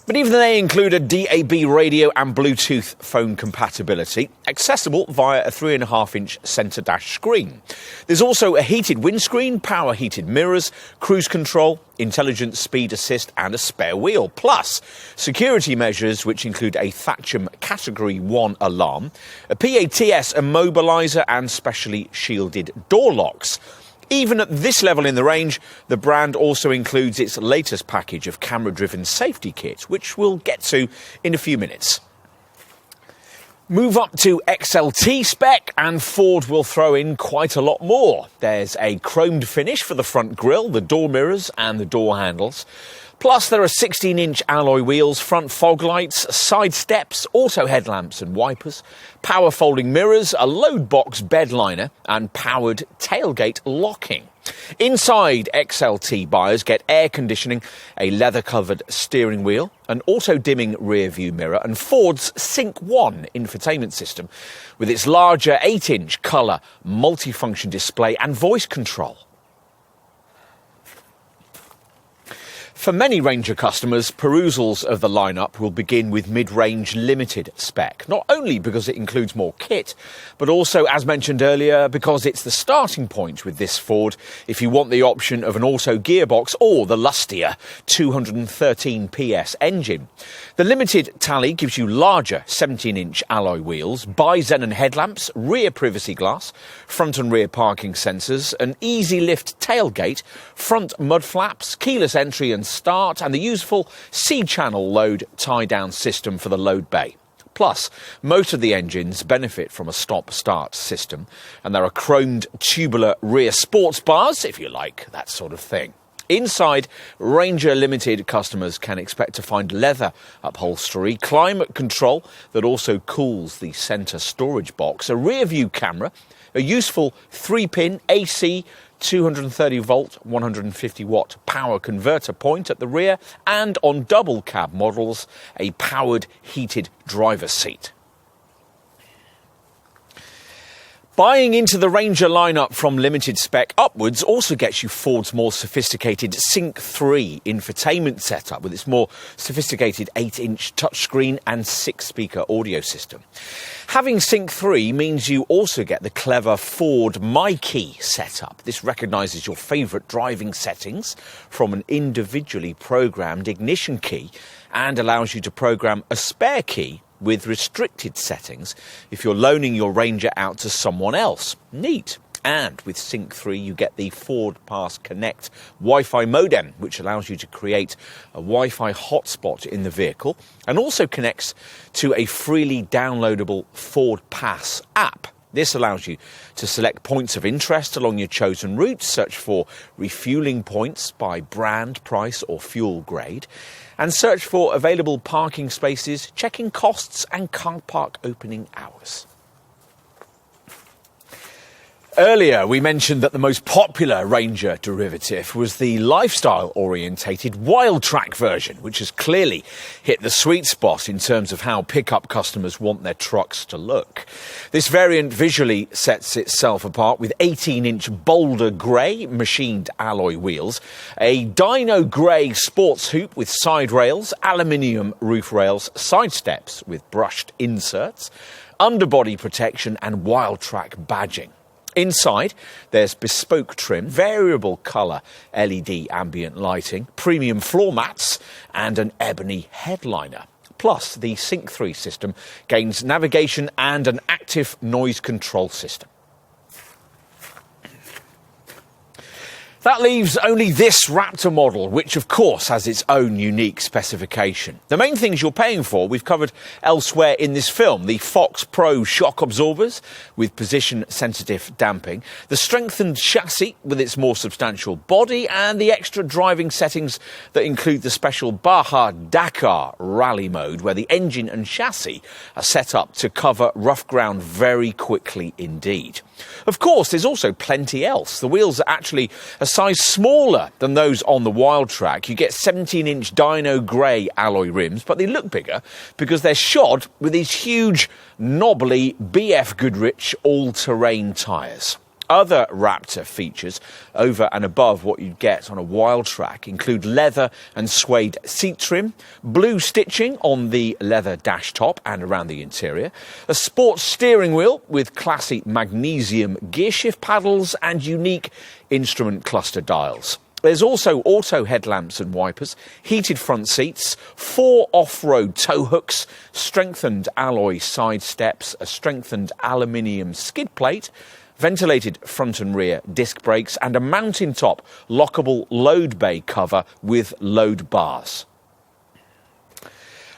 but even they include a DAB radio and Bluetooth phone compatibility, accessible via a 3.5-inch centre dash screen. There's also a heated windscreen, power heated mirrors, cruise control, intelligent speed assist and a spare wheel, plus security measures which include a Thatcham Category 1 alarm, a PATS immobiliser and specially shielded door locks. Even at this level in the range, the brand also includes its latest package of camera-driven safety kits, which we'll get to in a few minutes. Move up to XLT spec and Ford will throw in quite a lot more. There's a chromed finish for the front grille, the door mirrors and the door handles. Plus there are 16-inch alloy wheels, front fog lights, side steps, auto headlamps and wipers, power folding mirrors, a load box bed liner and powered tailgate locking. Inside, XLT buyers get air conditioning, a leather-covered steering wheel, an auto-dimming rear-view mirror and Ford's Sync 1 infotainment system with its larger 8-inch colour multifunction display and voice control. For many Ranger customers, perusals of the lineup will begin with mid-range limited spec, not only because it includes more kit, but also, as mentioned earlier, because it's the starting point with this Ford if you want the option of an auto gearbox or the lustier 213 PS engine. The limited tally gives you larger 17-inch alloy wheels, bi-xenon headlamps, rear privacy glass, front and rear parking sensors, an easy lift tailgate, front mud flaps, keyless entry and start, and the useful C-channel load tie-down system for the load bay. Plus, most of the engines benefit from a stop-start system, and there are chromed tubular rear sports bars, if you like that sort of thing. Inside, Ranger Limited customers can expect to find leather upholstery, climate control that also cools the centre storage box, a rear-view camera, a useful 3-pin AC 230-volt, 150-watt power converter point at the rear, and on double cab models, a powered heated driver's seat. Buying into the Ranger lineup from limited spec upwards also gets you Ford's more sophisticated Sync 3 infotainment setup with its more sophisticated 8-inch touchscreen and 6-speaker audio system. Having Sync 3 means you also get the clever Ford My Key setup. This recognises your favourite driving settings from an individually programmed ignition key and allows you to program a spare key with restricted settings if you're loaning your Ranger out to someone else. Neat. And with Sync 3 you get the Ford Pass Connect Wi-Fi modem, which allows you to create a Wi-Fi hotspot in the vehicle and also connects to a freely downloadable Ford Pass app. This allows you to select points of interest along your chosen route, search for refuelling points by brand, price or fuel grade, and search for available parking spaces, checking costs and car park opening hours. Earlier, we mentioned that the most popular Ranger derivative was the lifestyle-orientated Wildtrak version, which has clearly hit the sweet spot in terms of how pickup customers want their trucks to look. This variant visually sets itself apart with 18-inch Boulder Grey machined alloy wheels, a Dino Grey sports hoop with side rails, aluminium roof rails, side steps with brushed inserts, underbody protection and Wildtrak badging. Inside, there's bespoke trim, variable colour LED ambient lighting, premium floor mats and an ebony headliner. Plus, the Sync 3 system gains navigation and an active noise control system. That leaves only this Raptor model, which of course has its own unique specification. The main things you're paying for we've covered elsewhere in this film: the Fox Pro shock absorbers with position-sensitive damping, the strengthened chassis with its more substantial body, and the extra driving settings that include the special Baja Dakar rally mode, where the engine and chassis are set up to cover rough ground very quickly indeed. Of course, there's also plenty else. The wheels are actually a size smaller than those on the Wild Track. You get 17-inch Dyno Grey alloy rims, but they look bigger because they're shod with these huge, knobbly BF Goodrich all-terrain tyres. Other Raptor features over and above what you'd get on a Wild Track include leather and suede seat trim, blue stitching on the leather dash top and around the interior, a sports steering wheel with classy magnesium gearshift paddles and unique instrument cluster dials. There's also auto headlamps and wipers, heated front seats, 4 off-road tow hooks, strengthened alloy side steps, a strengthened aluminium skid plate, ventilated front and rear disc brakes and a mountain-top lockable load bay cover with load bars.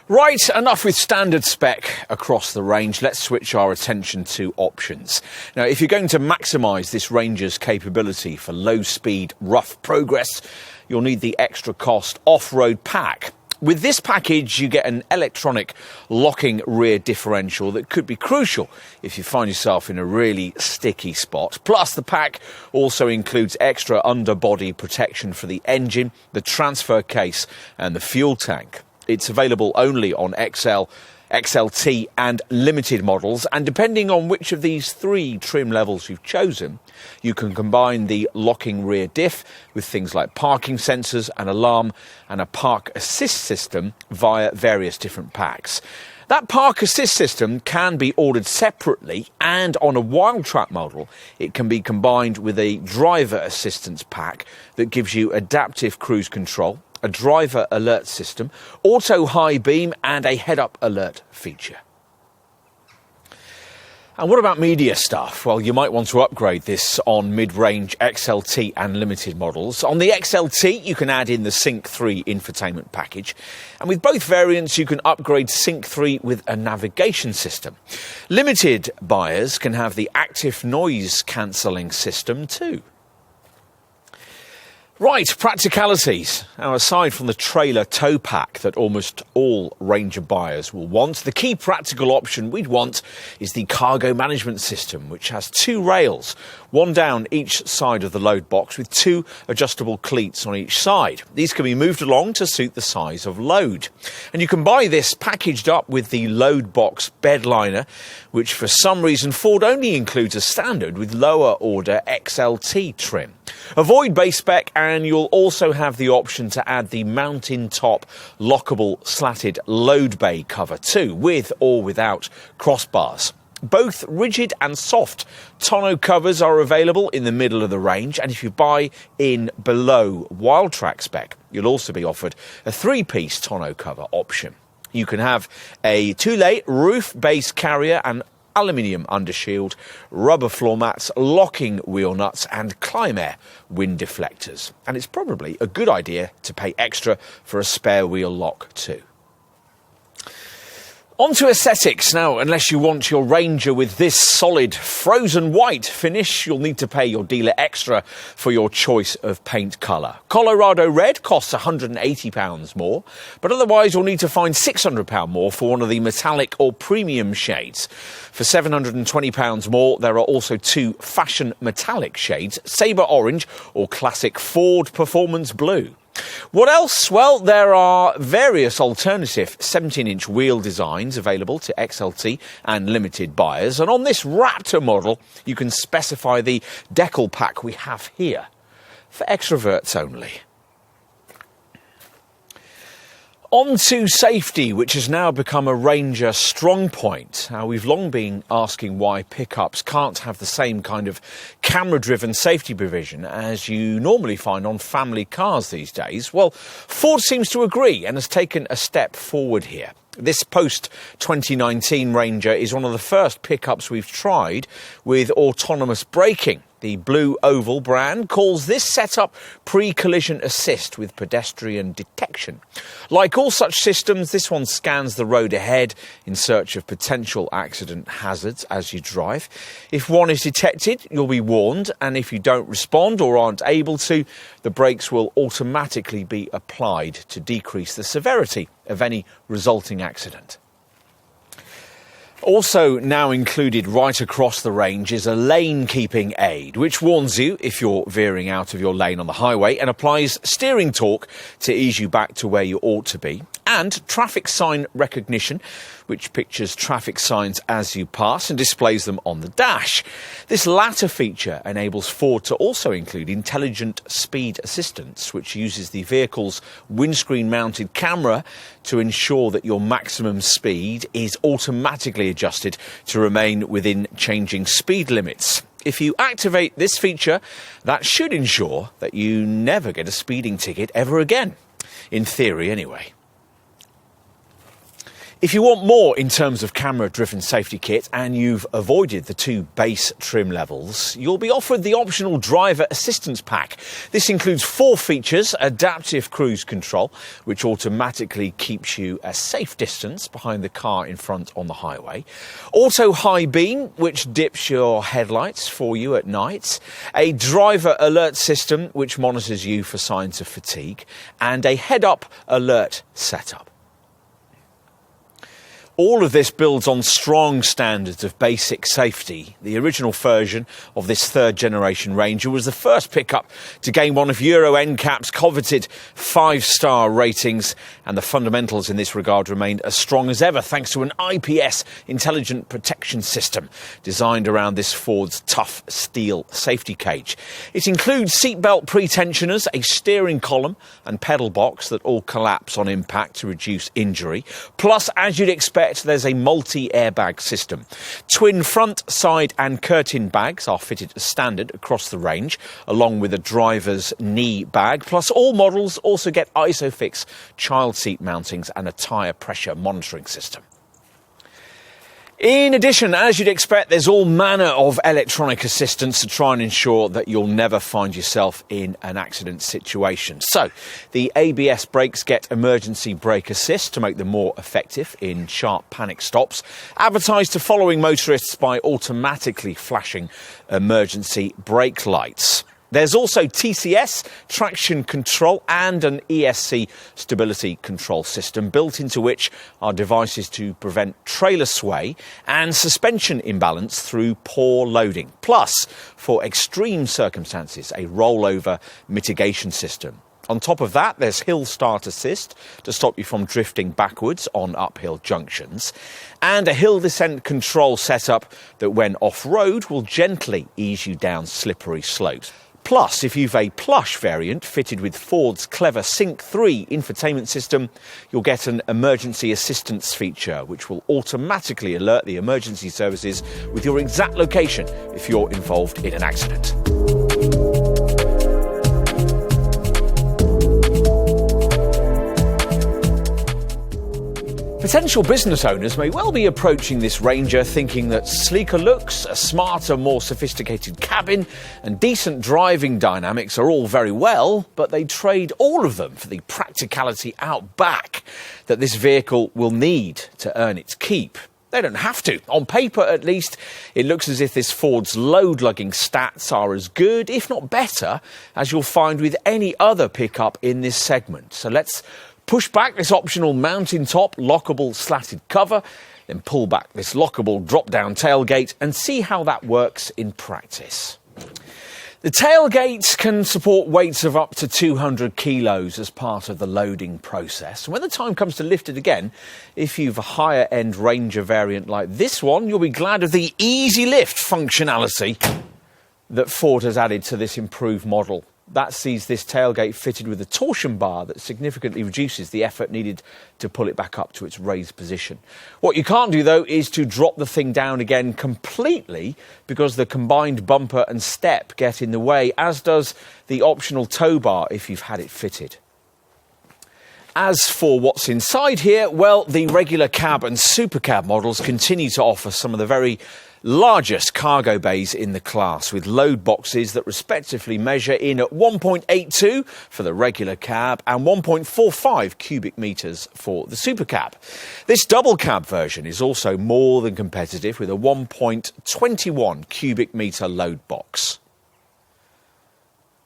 Right, enough with standard spec across the range. Let's switch our attention to options. Now, if you're going to maximise this Ranger's capability for low-speed, rough progress, you'll need the extra cost off-road pack. With this package, you get an electronic locking rear differential that could be crucial if you find yourself in a really sticky spot. Plus, the pack also includes extra underbody protection for the engine, the transfer case and the fuel tank. It's available only on XL, XLT and limited models, and depending on which of these 3 trim levels you've chosen, you can combine the locking rear diff with things like parking sensors, an alarm and a park assist system via various different packs. That park assist system can be ordered separately, and on a Wild Track model it can be combined with a driver assistance pack that gives you adaptive cruise control, a driver alert system, auto high beam and a head-up alert feature. And what about media stuff? Well, you might want to upgrade this on mid-range XLT and limited models. On the XLT, you can add in the Sync 3 infotainment package. And with both variants, you can upgrade Sync 3 with a navigation system. Limited buyers can have the active noise cancelling system too. Right, practicalities. Now, aside from the trailer tow pack that almost all Ranger buyers will want, the key practical option we'd want is the cargo management system, which has 2 rails, one down each side of the load box with 2 adjustable cleats on each side. These can be moved along to suit the size of load. And you can buy this packaged up with the load box bed liner, which for some reason Ford only includes a standard with lower order XLT trim. Avoid base spec, and you'll also have the option to add the mountain top lockable slatted load bay cover too, with or without crossbars. Both rigid and soft tonneau covers are available in the middle of the range, and if you buy in below Wild Track spec, you'll also be offered a 3-piece tonneau cover option. You can have a 2-lay roof base carrier and aluminium undershield, rubber floor mats, locking wheel nuts and Climair wind deflectors. And it's probably a good idea to pay extra for a spare wheel lock too. On to aesthetics. Now, unless you want your Ranger with this solid frozen white finish, you'll need to pay your dealer extra for your choice of paint colour. Colorado Red costs £180 more, but otherwise you'll need to find £600 more for one of the metallic or premium shades. For £720 more, there are also 2 fashion metallic shades, Sabre Orange or classic Ford Performance Blue. What else? Well, there are various alternative 17-inch wheel designs available to XLT and limited buyers. And on this Raptor model, you can specify the decal pack we have here for extroverts only. On to safety, which has now become a Ranger strong point. Now, we've long been asking why pickups can't have the same kind of camera-driven safety provision as you normally find on family cars these days. Well, Ford seems to agree and has taken a step forward here. This post-2019 Ranger is one of the first pickups we've tried with autonomous braking. The Blue Oval brand calls this setup pre-collision assist with pedestrian detection. Like all such systems, this one scans the road ahead in search of potential accident hazards as you drive. If one is detected, you'll be warned, and if you don't respond or aren't able to, the brakes will automatically be applied to decrease the severity of any resulting accident. Also now included right across the range is a lane-keeping aid, which warns you if you're veering out of your lane on the highway and applies steering torque to ease you back to where you ought to be. And traffic sign recognition, which pictures traffic signs as you pass and displays them on the dash. This latter feature enables Ford to also include intelligent speed assistance, which uses the vehicle's windscreen-mounted camera to ensure that your maximum speed is automatically adjusted to remain within changing speed limits. If you activate this feature, that should ensure that you never get a speeding ticket ever again. In theory, anyway. If you want more in terms of camera-driven safety kit and you've avoided the 2 base trim levels, you'll be offered the optional driver assistance pack. This includes 4 features: adaptive cruise control, which automatically keeps you a safe distance behind the car in front on the highway; auto high beam, which dips your headlights for you at night; a driver alert system, which monitors you for signs of fatigue; and a head-up alert setup. All of this builds on strong standards of basic safety. The original version of this third-generation Ranger was the first pickup to gain one of Euro NCAP's coveted 5-star ratings, and the fundamentals in this regard remained as strong as ever thanks to an IPS intelligent protection system designed around this Ford's tough steel safety cage. It includes seatbelt pre-tensioners, a steering column and pedal box that all collapse on impact to reduce injury. Plus, as you'd expect, there's a multi-airbag system. Twin front, side and curtain bags are fitted as standard across the range, along with a driver's knee bag. Plus, all models also get ISOFIX child seat mountings and a tyre pressure monitoring system. In addition, as you'd expect, there's all manner of electronic assistance to try and ensure that you'll never find yourself in an accident situation. So, the ABS brakes get emergency brake assist to make them more effective in sharp panic stops, advertised to following motorists by automatically flashing emergency brake lights. There's also TCS, traction control, and an ESC stability control system, built into which are devices to prevent trailer sway and suspension imbalance through poor loading. Plus, for extreme circumstances, a rollover mitigation system. On top of that, there's hill start assist to stop you from drifting backwards on uphill junctions, and a hill descent control setup that, when off-road, will gently ease you down slippery slopes. Plus, if you've a plush variant fitted with Ford's clever Sync 3 infotainment system, you'll get an emergency assistance feature, which will automatically alert the emergency services with your exact location if you're involved in an accident. Potential business owners may well be approaching this Ranger thinking that sleeker looks, a smarter, more sophisticated cabin and decent driving dynamics are all very well, but they trade all of them for the practicality out back that this vehicle will need to earn its keep. They don't have to. On paper, at least, it looks as if this Ford's load-lugging stats are as good, if not better, as you'll find with any other pickup in this segment. So let's push back this optional mountain-top lockable slatted cover, then pull back this lockable drop-down tailgate and see how that works in practice. The tailgate can support weights of up to 200 kilos as part of the loading process. And when the time comes to lift it again, if you've a higher-end Ranger variant like this one, you'll be glad of the easy lift functionality that Ford has added to this improved model. That sees this tailgate fitted with a torsion bar that significantly reduces the effort needed to pull it back up to its raised position. What you can't do, though, is to drop the thing down again completely, because the combined bumper and step get in the way, as does the optional tow bar if you've had it fitted. As for what's inside here, well, the regular cab and super cab models continue to offer some of the very largest cargo bays in the class, with load boxes that respectively measure in at 1.82 for the regular cab and 1.45 cubic metres for the super cab. This double cab version is also more than competitive, with a 1.21 cubic metre load box.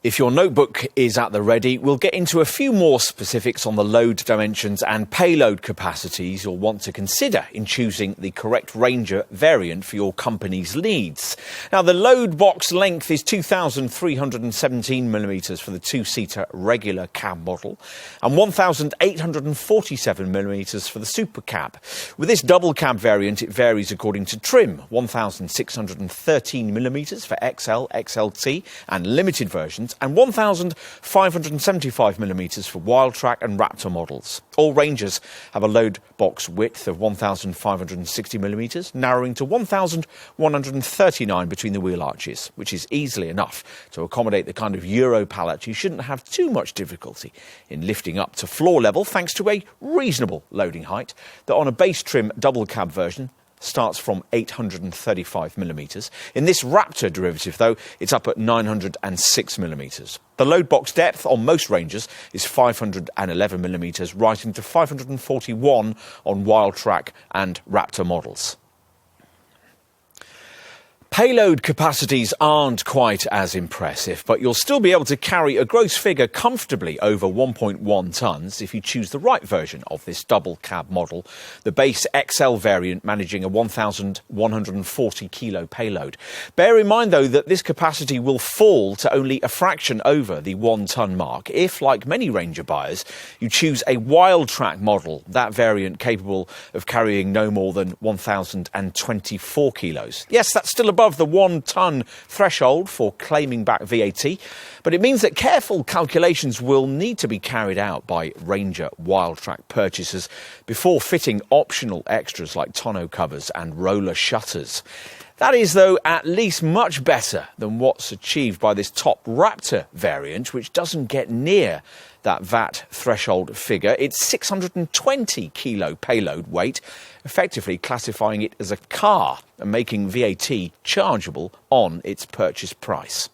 If your notebook is at the ready, we'll get into a few more specifics on the load dimensions and payload capacities you'll want to consider in choosing the correct Ranger variant for your company's needs. Now, the load box length is 2,317mm for the two-seater regular cab model and 1,847mm for the super cab. With this double cab variant, it varies according to trim: 1,613mm for XL, XLT and limited versions, and 1,575mm for Wildtrak and Raptor models. All Rangers have a load box width of 1,560mm, narrowing to 1,139 between the wheel arches, which is easily enough to accommodate the kind of Euro pallet you shouldn't have too much difficulty in lifting up to floor level, thanks to a reasonable loading height that on a base trim double cab version starts from 835mm. In this Raptor derivative, though, it's up at 906mm. The load box depth on most Rangers is 511mm, rising to 541 on Wildtrak and Raptor models. Payload capacities aren't quite as impressive, but you'll still be able to carry a gross figure comfortably over 1.1 tonnes if you choose the right version of this double cab model, the base XL variant managing a 1,140 kilo payload. Bear in mind, though, that this capacity will fall to only a fraction over the 1 tonne mark if, like many Ranger buyers, you choose a Wildtrak model, that variant capable of carrying no more than 1,024 kilos. Yes, that's still above the 1 tonne threshold for claiming back VAT, but it means that careful calculations will need to be carried out by Ranger Wildtrak purchasers before fitting optional extras like tonneau covers and roller shutters. That is, though, at least much better than what's achieved by this top Raptor variant, which doesn't get near that VAT threshold figure. It's 620 kilo payload weight, effectively classifying it as a car and making VAT chargeable on its purchase price.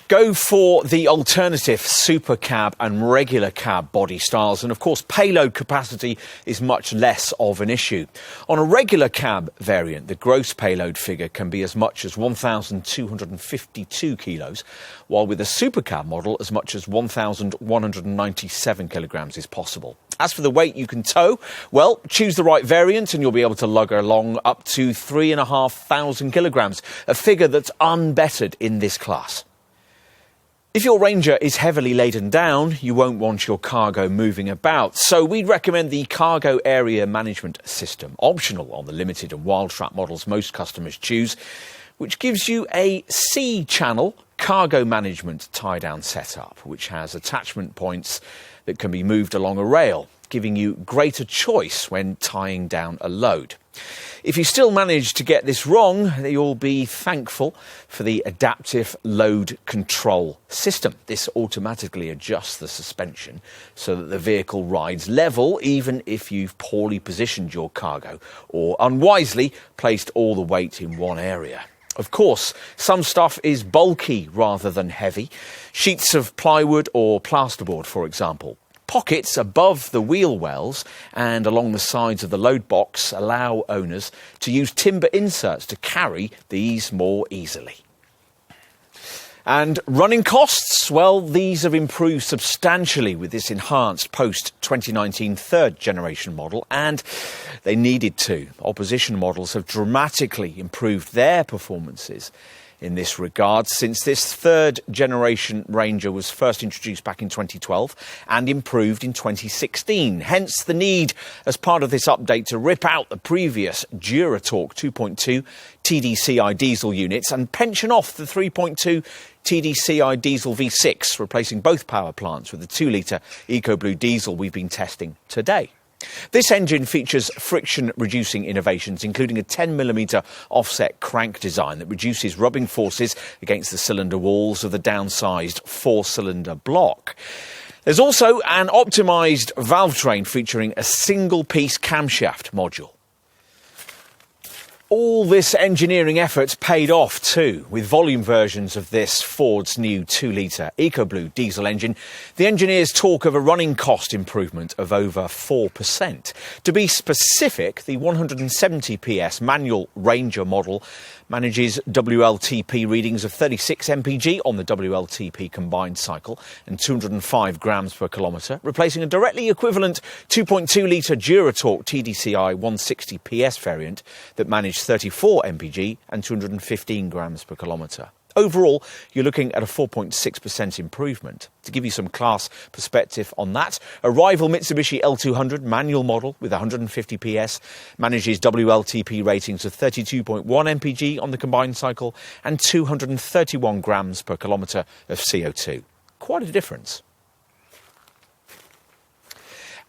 Go for the alternative super cab and regular cab body styles, and of course payload capacity is much less of an issue. On a regular cab variant, the gross payload figure can be as much as 1,252 kilos, while with a super cab model as much as 1,197 kilograms is possible. As for the weight you can tow, well, choose the right variant and you'll be able to lug along up to 3,500 kilograms, a figure that's unbettered in this class. If your Ranger is heavily laden down, you won't want your cargo moving about, so we'd recommend the Cargo Area Management System, optional on the limited and Wildtrak models most customers choose, which gives you a C-channel cargo management tie-down setup, which has attachment points that can be moved along a rail, giving you greater choice when tying down a load. If you still manage to get this wrong, you'll be thankful for the adaptive load control system. This automatically adjusts the suspension so that the vehicle rides level even if you've poorly positioned your cargo or unwisely placed all the weight in one area. Of course, some stuff is bulky rather than heavy. Sheets of plywood or plasterboard, for example. Pockets above the wheel wells and along the sides of the load box allow owners to use timber inserts to carry these more easily. And running costs, well, these have improved substantially with this enhanced post-2019 third generation model, and they needed to. Opposition models have dramatically improved their performances in this regard, since this third generation Ranger was first introduced back in 2012 and improved in 2016. Hence the need, as part of this update, to rip out the previous DuraTorque 2.2 TDCi diesel units and pension off the 3.2 TDCi diesel V6, replacing both power plants with the 2-litre EcoBlue diesel we've been testing today. This engine features friction-reducing innovations, including a 10mm offset crank design that reduces rubbing forces against the cylinder walls of the downsized 4-cylinder block. There's also an optimised valve train featuring a single-piece camshaft module. All this engineering effort paid off too. With volume versions of this Ford's new 2-litre EcoBlue diesel engine, the engineers talk of a running cost improvement of over 4%. To be specific, the 170 PS manual Ranger model manages WLTP readings of 36 mpg on the WLTP combined cycle and 205 grams per kilometre, replacing a directly equivalent 2.2-litre DuraTorque TDCi 160 PS variant that managed 34 mpg and 215 grams per kilometre. Overall, you're looking at a 4.6% improvement. To give you some class perspective on that, a rival Mitsubishi L200 manual model with 150 PS manages WLTP ratings of 32.1 mpg on the combined cycle and 231 grams per kilometre of CO2. Quite a difference.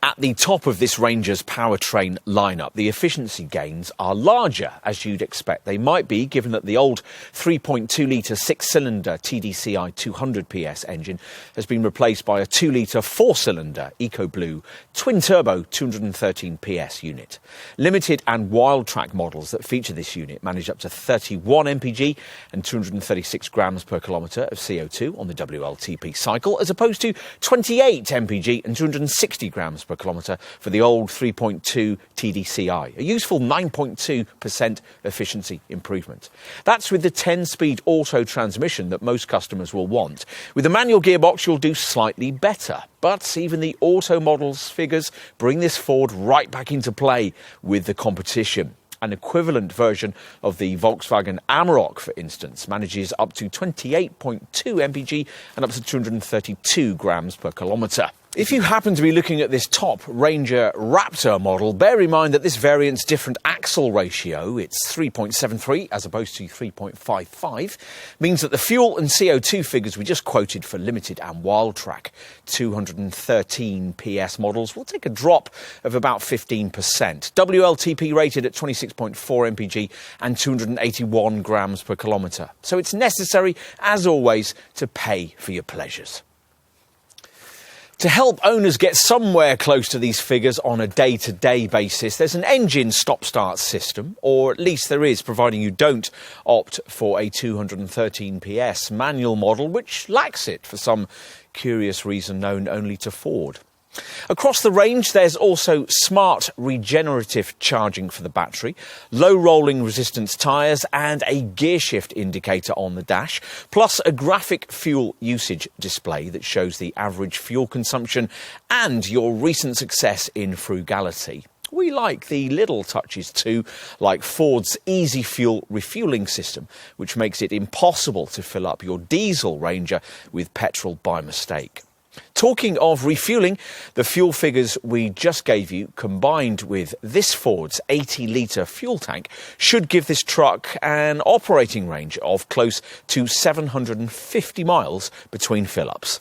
At the top of this Ranger's powertrain lineup, the efficiency gains are larger, as you'd expect they might be, given that the old 3.2-litre 6-cylinder TDCi 200 PS engine has been replaced by a 2-litre 4-cylinder EcoBlue twin-turbo 213 PS unit. Limited and wild track models that feature this unit manage up to 31 mpg and 236 grams per kilometre of CO2 on the WLTP cycle, as opposed to 28 mpg and 260 grams per kilometre for the old 3.2 TDCi, a useful 9.2% efficiency improvement. That's with the 10-speed auto transmission that most customers will want. With the manual gearbox, you'll do slightly better. But even the auto model's figures bring this Ford right back into play with the competition. An equivalent version of the Volkswagen Amarok, for instance, manages up to 28.2 mpg and up to 232 grams per kilometre. If you happen to be looking at this top Ranger Raptor model, bear in mind that this variant's different axle ratio, it's 3.73 as opposed to 3.55, means that the fuel and CO2 figures we just quoted for limited and wild track 213 PS models will take a drop of about 15%. WLTP rated at 26.4 mpg and 281 grams per kilometre. So it's necessary, as always, to pay for your pleasures. To help owners get somewhere close to these figures on a day-to-day basis, there's an engine stop-start system, or at least there is, providing you don't opt for a 213 PS manual model, which lacks it for some curious reason known only to Ford. Across the range, there's also smart regenerative charging for the battery, low rolling resistance tyres and a gear shift indicator on the dash, plus a graphic fuel usage display that shows the average fuel consumption and your recent success in frugality. We like the little touches too, like Ford's Easy Fuel refuelling system, which makes it impossible to fill up your diesel Ranger with petrol by mistake. Talking of refuelling, the fuel figures we just gave you, combined with this Ford's 80-litre fuel tank, should give this truck an operating range of close to 750 miles between fill-ups.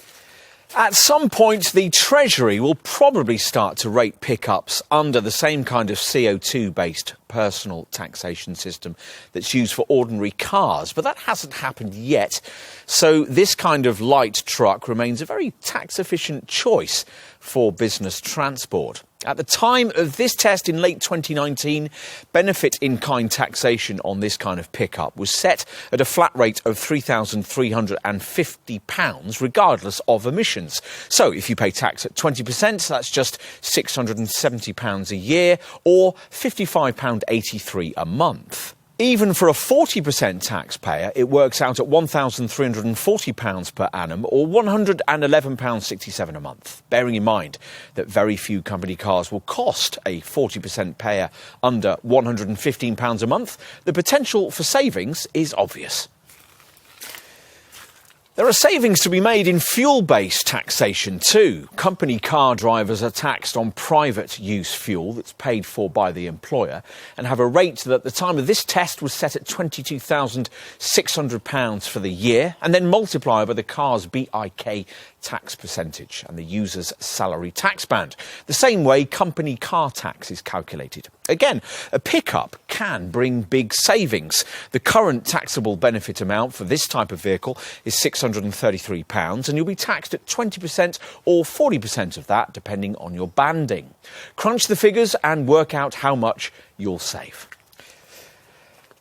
At some point, the Treasury will probably start to rate pickups under the same kind of CO2-based personal taxation system that's used for ordinary cars, but that hasn't happened yet. So this kind of light truck remains a very tax-efficient choice for business transport. At the time of this test in late 2019, benefit-in-kind taxation on this kind of pickup was set at a flat rate of £3,350, regardless of emissions. So if you pay tax at 20%, that's just £670 a year, or £55.83 a month. Even for a 40% taxpayer, it works out at £1,340 per annum or £111.67 a month, bearing in mind that very few company cars will cost a 40% payer under £115 a month. The potential for savings is obvious. There are savings to be made in fuel-based taxation too. Company car drivers are taxed on private use fuel that's paid for by the employer and have a rate that at the time of this test was set at £22,600 for the year and then multiplied by the car's BIK tax percentage and the user's salary tax band, the same way company car tax is calculated. Again, a pickup can bring big savings. The current taxable benefit amount for this type of vehicle is £633 and you'll be taxed at 20% or 40% of that depending on your banding. Crunch the figures and work out how much you'll save.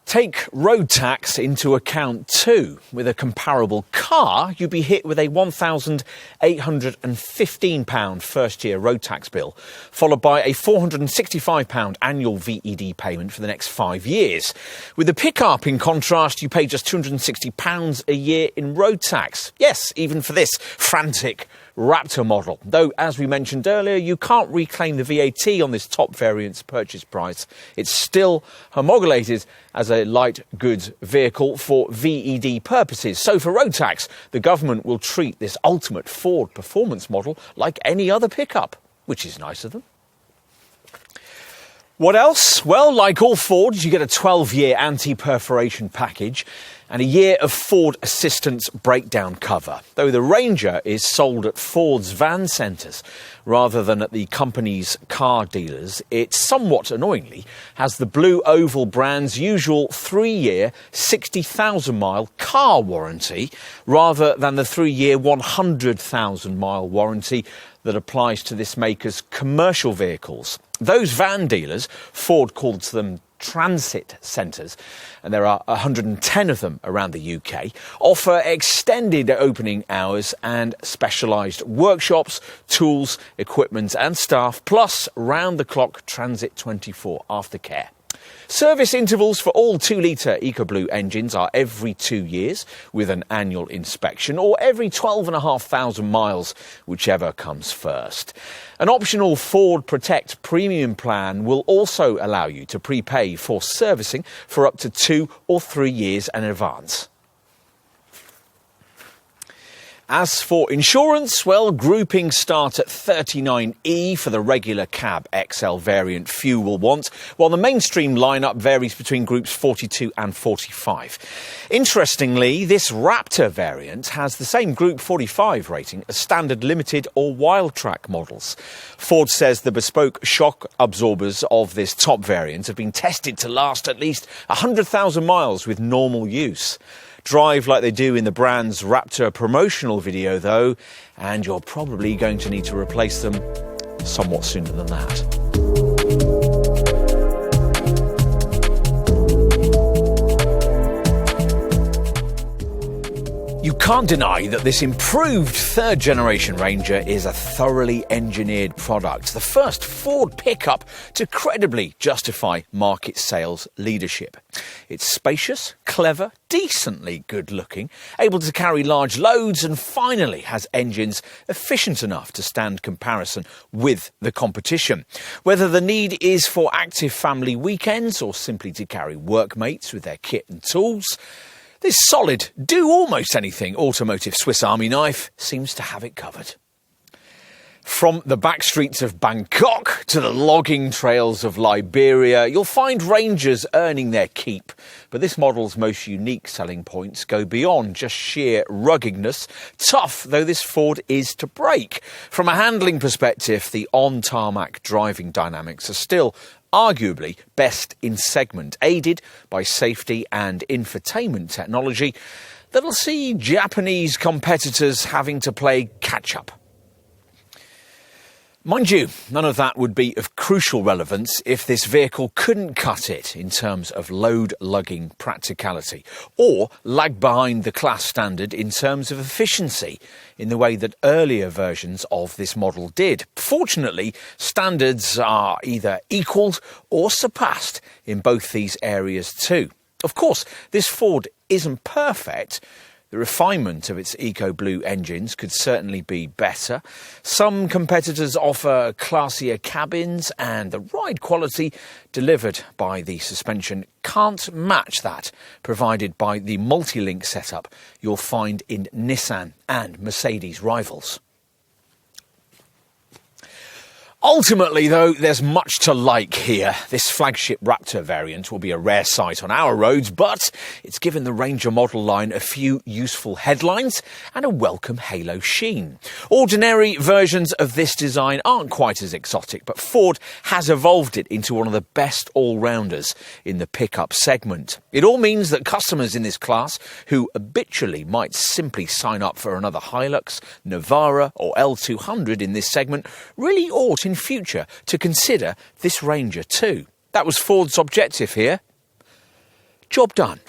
Take road tax into account too. With a comparable car, you'd be hit with a £1,815 first-year road tax bill, followed by a £465 annual VED payment for the next 5 years. With the pickup, in contrast, you pay just £260 a year in road tax. Yes, even for this frantic Raptor model. Though, as we mentioned earlier, you can't reclaim the VAT on this top variant's purchase price. It's still homologated as a light goods vehicle for VED purposes. So for road tax, the government will treat this ultimate Ford performance model like any other pickup, which is nice of them. What else? Well, like all Fords, you get a 12-year anti-perforation package and a year of Ford Assistance breakdown cover, though the Ranger is sold at Ford's van centres rather than at the company's car dealers. It somewhat annoyingly has the Blue Oval brand's usual 3-year, 60,000-mile car warranty rather than the 3-year, 100,000-mile warranty that applies to this maker's commercial vehicles. Those van dealers, Ford calls them transit centres, and there are 110 of them around the UK, offer extended opening hours and specialised workshops, tools, equipment and staff, plus round-the-clock Transit 24 aftercare. Service intervals for all 2-litre EcoBlue engines are every 2 years with an annual inspection, or every 12,500 miles, whichever comes first. An optional Ford Protect premium plan will also allow you to prepay for servicing for up to 2 or 3 years in advance. As for insurance, well, groupings start at 39E for the regular cab XL variant few will want, while the mainstream lineup varies between groups 42 and 45. Interestingly, this Raptor variant has the same Group 45 rating as standard limited or wild track models. Ford says the bespoke shock absorbers of this top variant have been tested to last at least 100,000 miles with normal use. Drive like they do in the brand's Raptor promotional video, though, and you're probably going to need to replace them somewhat sooner than that. You can't deny that this improved third-generation Ranger is a thoroughly engineered product, the first Ford pickup to credibly justify market sales leadership. It's spacious, clever, decently good-looking, able to carry large loads, and finally has engines efficient enough to stand comparison with the competition. Whether the need is for active family weekends or simply to carry workmates with their kit and tools, this solid, do-almost-anything automotive Swiss Army knife seems to have it covered. From the back streets of Bangkok to the logging trails of Liberia, you'll find Rangers earning their keep. But this model's most unique selling points go beyond just sheer ruggedness, tough though this Ford is to brake. From a handling perspective, the on-tarmac driving dynamics are still arguably best in segment, aided by safety and infotainment technology that'll see Japanese competitors having to play catch-up. Mind you, none of that would be of crucial relevance if this vehicle couldn't cut it in terms of load-lugging practicality, or lag behind the class standard in terms of efficiency in the way that earlier versions of this model did. Fortunately, standards are either equalled or surpassed in both these areas too. Of course, this Ford isn't perfect, The refinement of its EcoBlue engines could certainly be better. Some competitors offer classier cabins, and the ride quality delivered by the suspension can't match that provided by the multi-link setup you'll find in Nissan and Mercedes rivals. Ultimately, though, there's much to like here. This flagship Raptor variant will be a rare sight on our roads, but it's given the Ranger model line a few useful headlines and a welcome halo sheen. Ordinary versions of this design aren't quite as exotic, but Ford has evolved it into one of the best all-rounders in the pickup segment. It all means that customers in this class, who habitually might simply sign up for another Hilux, Navara or L200 in this segment, really ought in future to consider this Ranger too. That was Ford's objective here. Job done.